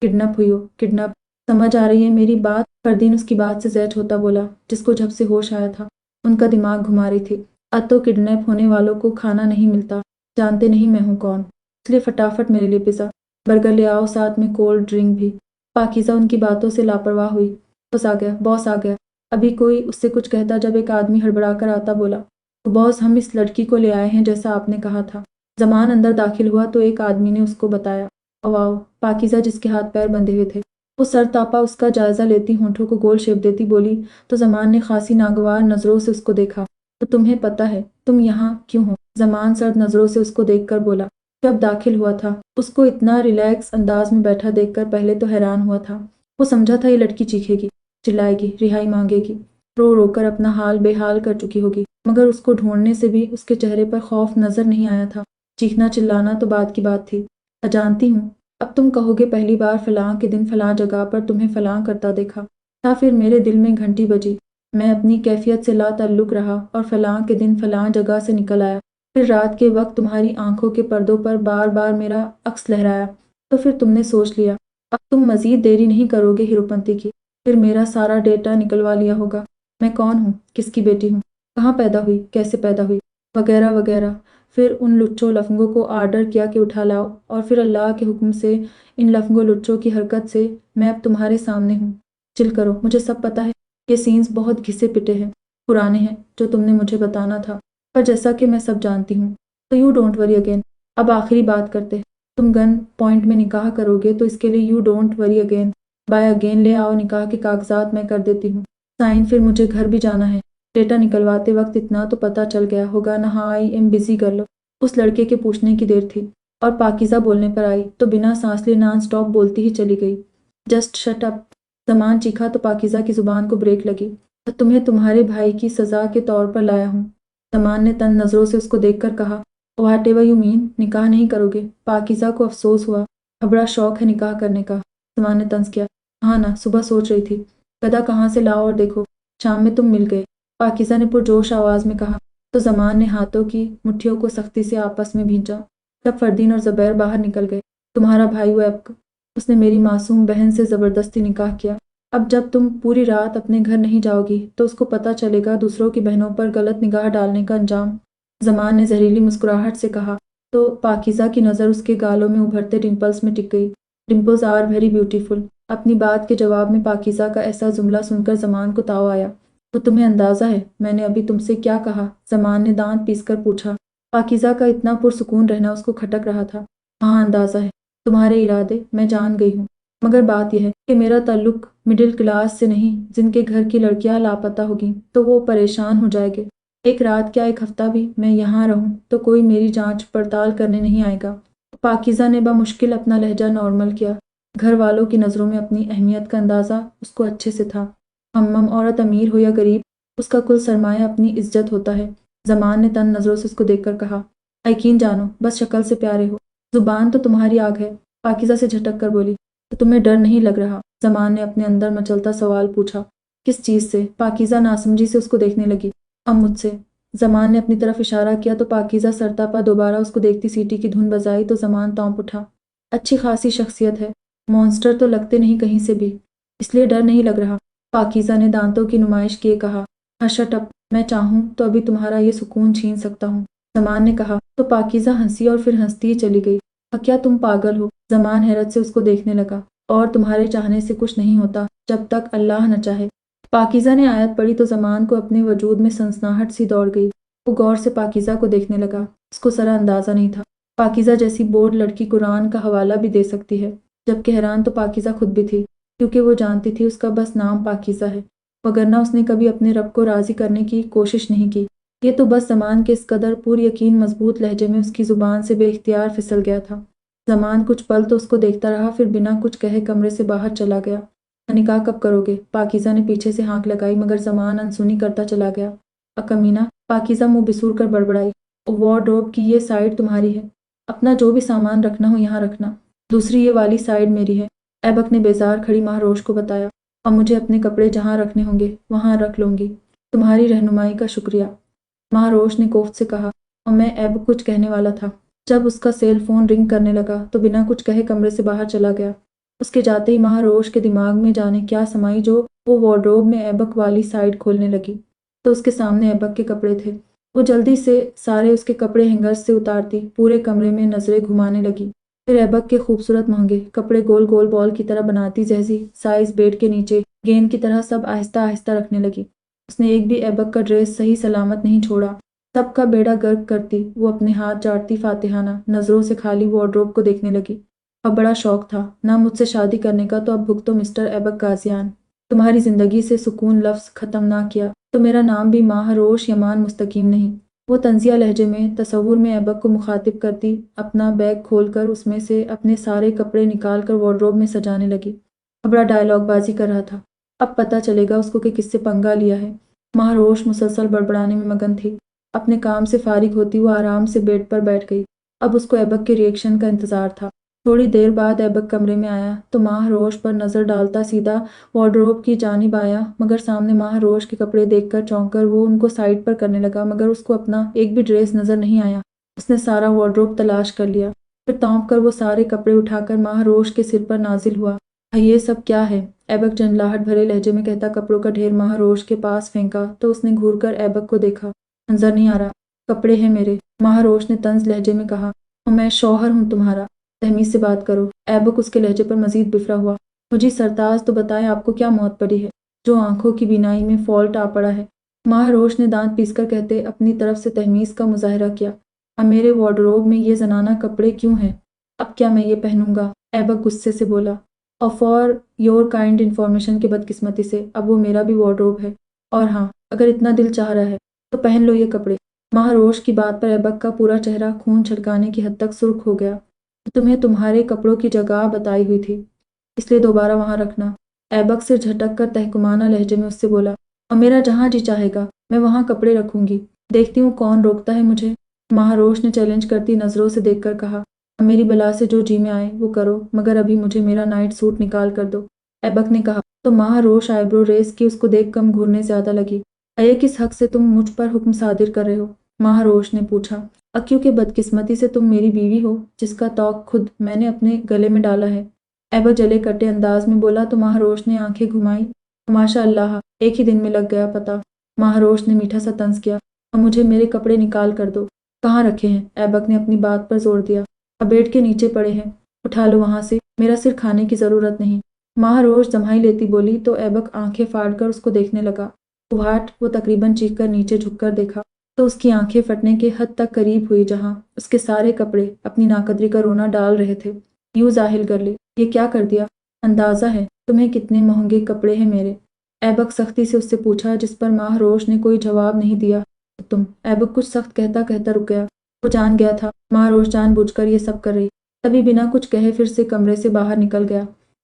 کڈنپ ہوئی ہو، کڈنپ؟ سمجھ آ رہی ہے میری بات؟ فردین اس کی بات سے زیٹ ہوتا بولا، جس کو جب سے ہوش آیا تھا ان کا دماغ گھما رہی تھی۔ اب تو کڈنیپ ہونے والوں کو کھانا نہیں ملتا، جانتے نہیں میں ہوں کون، اس لیے فٹافٹ میرے لیے پزا برگر لے آؤ، ساتھ میں کولڈ ڈرنک بھی۔ پاکیزہ ان کی باتوں سے لاپرواہ ہوئی۔ باس آ گیا، باس آ گیا۔ ابھی کوئی اس سے کچھ کہتا جب ایک آدمی ہڑبڑا کر آتا بولا، تو باس ہم اس لڑکی کو لے آئے ہیں جیسا آپ نے کہا تھا۔ زمان اندر داخل ہوا تو ایک آدمی نے اس کو بتایا۔ اواؤ، پاکیزہ جس کے ہاتھ پیر بندھے ہوئے تھے وہ سر تاپا اس کا جائزہ لیتی ہونٹوں کو گول شیپ دیتی بولی، تو زمان نے خاصی ناگوار نظروں سے اس کو دیکھا۔ تو تمہیں پتہ ہے تم یہاں کیوں ہو؟ زمان سرد نظروں سے اس کو دیکھ کر بولا۔ جب داخل ہوا تھا اس کو اتنا ریلیکس انداز میں بیٹھا دیکھ کر پہلے تو حیران ہوا تھا۔ وہ سمجھا تھا یہ لڑکی چیخے گی، چلائے گی، رہائی مانگے گی، رو رو کر اپنا حال بے حال کر چکی ہوگی، مگر اس کو ڈھونڈنے سے بھی اس کے چہرے پر خوف نظر نہیں آیا تھا۔ چیخنا چلانا تو بعد کی بات تھی۔ جانتی ہوں، اب تم کہو گے پہلی بار فلاں کے دن فلاں جگہ پر تمہیں فلاں کرتا دیکھا تھا، پھر میرے دل میں گھنٹی بجی، میں اپنی کیفیت سے لا تعلق رہا اور فلاں کے دن فلاں جگہ سے نکل آیا، پھر رات کے وقت تمہاری آنکھوں کے پردوں پر بار بار میرا عکس لہرایا، تو پھر تم نے سوچ لیا اب تم مزید دیری نہیں کرو گے ہیروپنتی کی، پھر میرا سارا ڈیٹا نکلوا لیا ہوگا، میں کون ہوں، کس کی بیٹی ہوں، کہاں پیدا ہوئی، کیسے پیدا ہوئی، وغیرہ وغیرہ۔ پھر ان لچوں لفنگوں کو آرڈر کیا کہ اٹھا لاؤ، اور پھر اللہ کے حکم سے ان لفنگوں لچوں کی حرکت سے میں اب تمہارے سامنے ہوں۔ چل کرو، مجھے سب پتہ ہے، یہ سینز بہت گھسے پٹے ہیں، پرانے ہیں، جو تم نے مجھے بتانا تھا، پر جیسا کہ میں سب جانتی ہوں، تو یو ڈونٹ وری اگین۔ اب آخری بات کرتے ہیں، تم گن پوائنٹ میں نکاح کرو گے تو اس کے لیے you don't worry again, by again لے آؤ نکاح کے کاغذات میں کر دیتی ہوں سائن، پھر مجھے گھر بھی جانا ہے۔ ڈیٹا نکلواتے وقت اتنا تو پتہ چل گیا ہوگا نہ؟ ہاں، آئی ایم بزی کر لو۔ اس لڑکے کے پوچھنے کی دیر تھی اور پاکیزہ بولنے پر آئی تو بنا سانس لیے نان سٹاپ بولتی ہی چلی گئی، جسٹ شٹ اپ۔ زمان چیخا تو پاکیزہ کی زبان کو بریک لگی، اور تمہیں تمہارے بھائی کی سزا کے طور پر لایا ہوں۔ زمان نے تند نظروں سے اس کو دیکھ کر کہا، واٹ ایور یو مین، نکاح نہیں کرو گے؟ پاکیزہ کو افسوس ہوا، اب بڑا شوق ہے نکاح کرنے کا۔ زمان نے طنز کیا، ہاں نا، صبح سوچ رہی تھی، گدھا کہاں سے لاؤ اور دیکھو شام میں تم مل گئے، پاکیزہ نے پرجوش آواز میں کہا، تو زمان نے ہاتھوں کی مٹھیوں کو سختی سے آپس میں بھینچا۔ جب فردین اور زبیر باہر نکل گئے، تمہارا بھائی ویب، اس نے میری معصوم بہن سے زبردستی نکاح کیا، اب جب تم پوری رات اپنے گھر نہیں جاؤ گی تو اس کو پتہ چلے گا دوسروں کی بہنوں پر غلط نگاہ ڈالنے کا انجام۔ زمان نے زہریلی مسکراہٹ سے کہا، تو پاکیزہ کی نظر اس کے گالوں میں ابھرتے ڈمپلز میں ٹک گئی۔ ڈمپلز آر ویری بیوٹیفل۔ اپنی بات کے جواب میں پاکیزہ کا ایسا جملہ سن کر زمان کو تاؤ آیا۔ تو تمہیں اندازہ ہے میں نے ابھی تم سے کیا کہا؟ زمان نے دانت پیس کر پوچھا۔ پاکیزہ کا اتنا پرسکون رہنا اس کو کھٹک رہا تھا۔ ہاں، اندازہ ہے، تمہارے ارادے میں جان گئی ہوں، مگر بات یہ ہے کہ میرا تعلق مڈل کلاس سے نہیں، جن کے گھر کی لڑکیاں لاپتہ ہوگی تو وہ پریشان ہو جائے گے۔ ایک رات کیا ایک ہفتہ بھی میں یہاں رہوں تو کوئی میری جانچ پڑتال کرنے نہیں آئے گا۔ پاکیزہ نے بمشکل اپنا لہجہ نارمل کیا۔ گھر والوں کی نظروں میں اپنی اہمیت کا اندازہ اس کو اچھے سے تھا۔ ہمم عورت امیر ہو یا غریب، اس کا کل سرمایہ اپنی عزت ہوتا ہے۔ زمان نے تند نظروں سے اس کو دیکھ کر کہا، یقین جانو، بس شکل سے پیارے ہو، زبان تو تمہاری آگ ہے۔ پاکیزہ سے جھٹک کر بولی، تو تمہیں ڈر نہیں لگ رہا؟ زمان نے اپنے اندر مچلتا سوال پوچھا۔ کس چیز سے؟ پاکیزہ ناسمجھی سے اس کو دیکھنے لگی۔ اب مجھ سے۔ زمان نے اپنی طرف اشارہ کیا تو پاکیزہ سرتاپا دوبارہ اس کو دیکھتی سیٹی کی دھن بجائی تو زمان تونپ اٹھا۔ اچھی خاصی شخصیت ہے، مونسٹر تو لگتے نہیں کہیں سے بھی، اس لیے ڈر نہیں لگ رہا، پاکیزہ نے دانتوں کی نمائش کیے کہا۔ ہاں شٹ اپ، میں چاہوں تو ابھی تمہارا یہ سکون چھین سکتا ہوں، زمان نے کہا تو پاکیزہ ہنسی اور پھر ہنستی ہی چلی گئی۔ کیا تم پاگل ہو؟ زمان حیرت سے اس کو دیکھنے لگا، اور تمہارے چاہنے سے کچھ نہیں ہوتا جب تک اللہ نہ چاہے۔ پاکیزہ نے آیت پڑھی تو زمان کو اپنے وجود میں سنسناہٹ سی دوڑ گئی۔ وہ غور سے پاکیزہ کو دیکھنے لگا، اس کو ذرا اندازہ نہیں تھا پاکیزہ جیسی بورڈ لڑکی قرآن کا حوالہ بھی دے سکتی ہے، جبکہ حیران تو پاکیزہ خود بھی تھی، کیونکہ وہ جانتی تھی اس کا بس نام پاکیزہ ہے، وگرنہ اس نے کبھی اپنے رب کو راضی کرنے کی کوشش نہیں کی۔ یہ تو بس زمان کے اس قدر پر یقین مضبوط لہجے میں اس کی زبان سے بے اختیار پھسل گیا تھا۔ زمان کچھ پل تو اس کو دیکھتا رہا، پھر بنا کچھ کہے کمرے سے باہر چلا گیا۔ نکاح کب کرو گے؟ پاکیزہ نے پیچھے سے ہانک لگائی، مگر زمان انسونی کرتا چلا گیا۔ کمینہ، پاکیزہ منہ بسور کر بڑبڑائی، وارڈروب کی یہ سائیڈ تمہاری ہے، اپنا جو بھی سامان رکھنا ہو یہاں رکھنا، دوسری یہ والی سائیڈ میری ہے۔ ایبک نے بیزار کھڑی مہروش کو بتایا، اور مجھے اپنے کپڑے جہاں رکھنے ہوں گے وہاں رکھ لوں گی۔ تمہاری رہنمائی کا شکریہ، مہاروش نے کوفت سے کہا، اور میں ایبک کچھ کہنے والا تھا جب اس کا سیل فون رنگ کرنے لگا تو بنا کچھ کہے کمرے سے باہر چلا گیا۔ اس کے جاتے ہی مہاروش کے دماغ میں جانے کیا سمائی جو وہ وارڈروب میں ایبک والی سائڈ کھولنے لگی تو اس کے سامنے ایبک کے کپڑے تھے۔ وہ جلدی سے سارے اس کے کپڑے ہینگرز سے اتارتی پورے کمرے میں نظریں گھمانے لگی، پھر ایبک کے خوبصورت مہنگے کپڑے گول گول بال کی طرح بناتی جیسی سائز بیڈ کے نیچے گیند کی طرح سب آہستہ آہستہ رکھنے لگی۔ اس نے ایک بھی ایبک کا ڈریس صحیح سلامت نہیں چھوڑا، سب کا بیڑا گرک کرتی وہ اپنے ہاتھ چاٹتی فاتحانہ نظروں سے خالی وارڈروب کو دیکھنے لگی۔ اب بڑا شوق تھا نہ مجھ سے شادی کرنے کا، تو اب بھگتو مسٹر ایبک غازیان، تمہاری زندگی سے سکون لفظ ختم نہ کیا تو میرا نام بھی مہاروش یمان مستقیم نہیں۔ وہ طنزیہ لہجے میں تصور میں ایبک کو مخاطب کرتی اپنا بیگ کھول کر اس میں سے اپنے سارے کپڑے نکال کر وارڈروب میں سجانے لگی۔ اب بڑا ڈائلاگ بازی کر رہا تھا، اب پتہ چلے گا اس کو کہ کس سے پنگا لیا ہے۔ مہاروش مسلسل بڑبڑانے میں مگن تھی۔ اپنے کام سے فارغ ہوتی وہ آرام سے بیڈ پر بیٹھ گئی۔ اب اس کو ایبک کے ریئیکشن کا انتظار تھا۔ تھوڑی دیر بعد ایبک کمرے میں آیا تو مہاروش پر نظر ڈالتا سیدھا وارڈروب کی جانب آیا، مگر سامنے مہاروش کے کپڑے دیکھ کر چونک کر وہ ان کو سائڈ پر کرنے لگا، مگر اس کو اپنا ایک بھی ڈریس نظر نہیں آیا۔ اس نے سارا وارڈروب تلاش کر لیا، پھر تونپ کر وہ سارے کپڑے اٹھا کر مہاروش کے سر پر نازل ہوا۔ یہ سب کیا ہے؟ ایبک جھنجھلاہٹ بھرے لہجے میں کہتا کپڑوں کا ڈھیر مہاروش کے پاس پھینکا تو اس نے گھور کر ایبک کو دیکھا۔ نظر نہیں آ رہا؟ کپڑے ہیں میرے، مہاروش نے طنز لہجے میں کہا، اور میں شوہر ہوں تمہارا، تہمیز سے بات کرو۔ ایبک اس کے لہجے پر مزید بفرا ہوا۔ مجھے سرتاز تو بتائیں آپ کو کیا موت پڑی ہے جو آنکھوں کی بینائی میں فالٹ آ پڑا ہے؟ مہاروش نے دانت پیس کر کہتے اپنی طرف سے تہمیز کا مظاہرہ کیا، اب میرے وارڈروب میں یہ زنانہ کپڑے کیوں ہیں؟ اب کیا میں یہ پہنوں گا؟ ایبک غصے سے بولا، اور فار یور کائنڈ انفارمیشن کے بدقسمتی سے اب وہ میرا بھی وارڈروب ہے، اور ہاں اگر اتنا دل چاہ رہا ہے تو پہن لو یہ کپڑے۔ مہاروش کی بات پر ایبک کا پورا چہرہ خون چھلکانے کی حد تک سرخ ہو گیا۔ تمہیں تمہارے کپڑوں کی جگہ بتائی ہوئی تھی، اس لیے دوبارہ وہاں رکھنا۔ ایبک سے جھٹک کر تحکمانہ لہجے میں اس سے بولا، اور میرا جہاں جی چاہے گا میں وہاں کپڑے رکھوں گی، دیکھتی ہوں کون روکتا ہے مجھے۔ مہاروش نے چیلنج کرتی نظروں سے دیکھ کر کہا، اب میری بلا سے جو جی میں آئے وہ کرو، مگر ابھی مجھے میرا نائٹ سوٹ نکال کر دو۔ ایبک نے کہا تو مہاروش آئیبرو ریز کی اس کو دیکھ کم گھورنے زیادہ لگی۔ یہ کس حق سے تم مجھ پر حکم صادر کر رہے ہو؟ مہاروش نے پوچھا۔ کیونکہ بدقسمتی سے تم میری بیوی ہو جس کا طوق خود میں نے اپنے گلے میں ڈالا ہے، ایبک جلے کٹے انداز میں بولا تو مہاروش نے آنکھیں گھمائی۔ ماشاء اللہ، ایک ہی دن میں لگ گیا پتہ۔ مہاروش نے میٹھا سا طنز کیا، اور مجھے میرے کپڑے نکال کر دو۔ کہاں رکھے ہیں؟ ایبک نے اپنی بات پر زور دیا۔ اب بیڈ کے نیچے پڑے ہیں، اٹھا لو وہاں سے، میرا سر کھانے کی ضرورت نہیں۔ مہاروش جمائی لیتی بولی تو ایبک آنکھیں پھاڑ کر اس کو دیکھنے لگا۔ واٹ؟ وہ تقریباً چیخ کر نیچے جھک کر دیکھا تو اس کی آنکھیں پھٹنے کے حد تک قریب ہوئی جہاں اس کے سارے کپڑے اپنی ناقدری کا رونا ڈال رہے تھے۔ یوں ظاہر کر لے، یہ کیا کر دیا؟ اندازہ ہے تمہیں کتنے مہنگے کپڑے ہیں میرے؟ ایبک سختی سے اس سے پوچھا، جس پر مہاروش نے کوئی جواب نہیں دیا۔ تم؟ ایبک کچھ سخت کہتا کہتا رک گیا۔ وہ جان گیا تھا مہاروش جان بوجھ کر یہ سب کر رہی، تبھی بنا کچھ کہے پھر سے کمرے سے باہر نکل گیا۔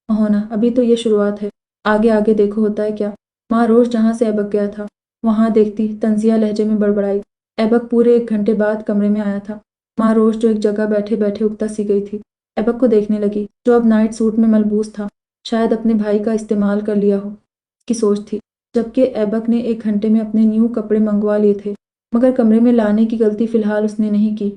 ہونا ابھی تو یہ شروعات ہے، آگے آگے دیکھو ہوتا ہے کیا۔ مہاروش جہاں سے ایبک گیا تھا وہاں دیکھتی طنزیہ لہجے میں بڑبڑائی۔ ایبک پورے 1 گھنٹے بعد کمرے میں آیا تھا۔ مہاروش جو ایک جگہ بیٹھے بیٹھے اکتا سی گئی تھی ایبک کو دیکھنے لگی، جو اب نائٹ سوٹ میں ملبوس تھا، شاید اپنے بھائی کا استعمال کر لیا ہو، اس کی سوچ تھی، جبکہ ایبک نے 1 گھنٹے میں اپنے نیو کپڑے منگوا لیے تھے، مگر کمرے میں لانے کی غلطی فی الحال اس نے نہیں کی۔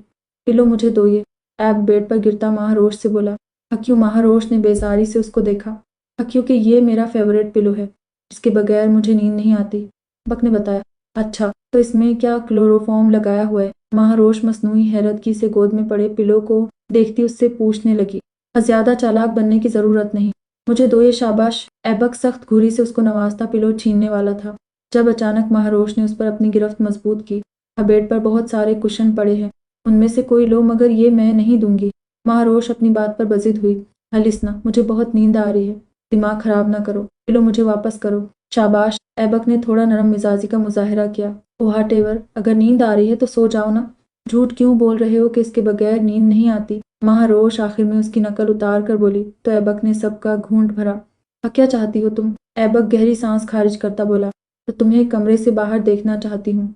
پلو مجھے دو یہ، ایب بیڈ پر گرتا مہاروش سے بولا۔ کیوں؟ مہاروش نے بیزاری سے اس کو دیکھا۔ کیونکہ یہ میرا فیورٹ پلو ہے جس کے بغیر مجھے نیند نہیں آتی، ایبک نے بتایا۔ اچھا تو اس میں کیا کلوروفارم لگایا ہوا ہے؟ مہاروش مصنوعی حیرتگی سے گود میں پڑے پلو کو دیکھتی اس سے پوچھنے لگی۔ زیادہ چالاک بننے کی ضرورت نہیں، مجھے دو یہ شاباش۔ ایبک سخت گھوری سے اس کو نوازتا پلو چھیننے والا تھا جب اچانک مہاروش نے اس پر اپنی گرفت مضبوط کی۔ بیڈ پر بہت سارے کشن پڑے ہیں، ان میں سے کوئی لو، مگر یہ میں نہیں دوں گی۔ مہاروش اپنی بات پر بضد ہوئی۔ لسنا، مجھے بہت نیند آ رہی ہے، دماغ خراب نہ کرو، پلو مجھے واپس کرو۔ شاباش، ایبک نے تھوڑا نرم مزاجی کا مظاہرہ کیا۔ واٹ ایور، اگر نیند آ رہی ہے تو سو جاؤ نا، جھوٹ کیوں بول رہے ہو کہ اس کے بغیر نیند نہیں آتی؟ مہاروش آخر میں اس کی نقل اتار کر بولی تو ایبک نے سب کا گھونٹ بھرا۔ کیا چاہتی ہو تم؟ ایبک گہری سانس خارج کرتا بولا، تو تمہیں کمرے سے باہر دیکھنا چاہتی ہوں۔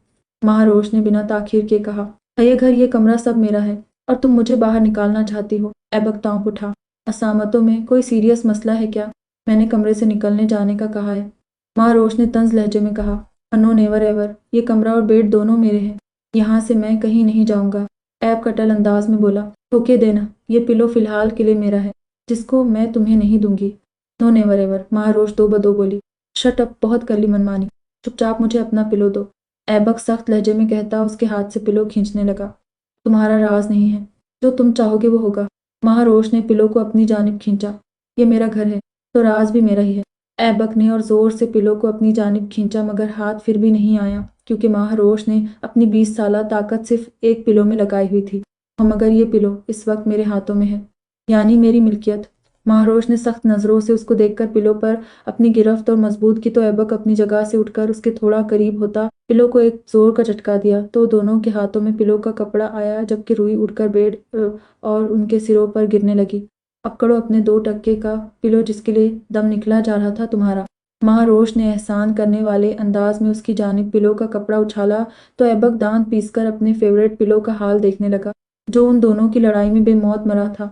مہاروش نے بنا تاخیر کے کہا، یہ گھر یہ کمرہ سب میرا ہے، اور تم مجھے باہر نکالنا چاہتی ہو؟ ایبک تونپ اٹھا۔ اسامتوں میں کوئی سیریس مسئلہ ہے کیا؟ میں نے کمرے سے نکلنے جانے کا کہا ہے، مہاروش نے طنز لہجے میں کہا۔ نو نیور ایور، یہ کمرہ اور بیڈ دونوں میرے ہیں، یہاں سے میں کہیں نہیں جاؤں گا، ایب کٹل انداز میں بولا۔ دھوکے دینا، یہ پلو فی الحال کے لیے میرا ہے، جس کو میں تمہیں نہیں دوں گی۔ نو نیور ایور، مہاروش دو بدو بولی۔ شٹ اپ، بہت کر لی منمانی، چپ چاپ مجھے اپنا پلو دو، ایبک سخت لہجے میں کہتا اس کے ہاتھ سے پلو کھینچنے لگا۔ تمہارا راز نہیں ہے، جو تم چاہو گے وہ ہوگا۔ مہاروش نے پلو کو اپنی جانب کھینچا۔ یہ میرا گھر ہے تو راز بھی میرا ہی ہے۔ ایبک نے اور زور سے پلو کو اپنی جانب کھینچا، مگر ہاتھ پھر بھی نہیں آیا، کیونکہ مہاروش نے اپنی 20 سالہ طاقت صرف ایک پلو میں لگائی ہوئی تھی، اور مگر یہ پلو اس وقت میرے ہاتھوں میں ہے، یعنی میری ملکیت۔ مہاروش نے سخت نظروں سے اس کو دیکھ کر پلو پر اپنی گرفت اور مضبوط کی، تو ایبک اپنی جگہ سے اٹھ کر اس کے تھوڑا قریب ہوتا پلو کو ایک زور کا جھٹکا دیا، تو دونوں کے ہاتھوں میں پلو کا کپڑا آیا، جبکہ روئی اٹھ کر بیڈ اور ان کے سروں پر گرنے لگی۔ پکڑو اپنے 2 ٹکے کا پلو جس کے لیے دم نکلا جا رہا تھا تمہارا۔ مہاروش نے احسان کرنے والے انداز میں اس کی جانب پلو کا کپڑا اچھالا، تو ایبک دانت پیس کر اپنے فیورٹ پلو کا حال دیکھنے لگا، جو ان دونوں کی لڑائی میں بے موت مرا تھا۔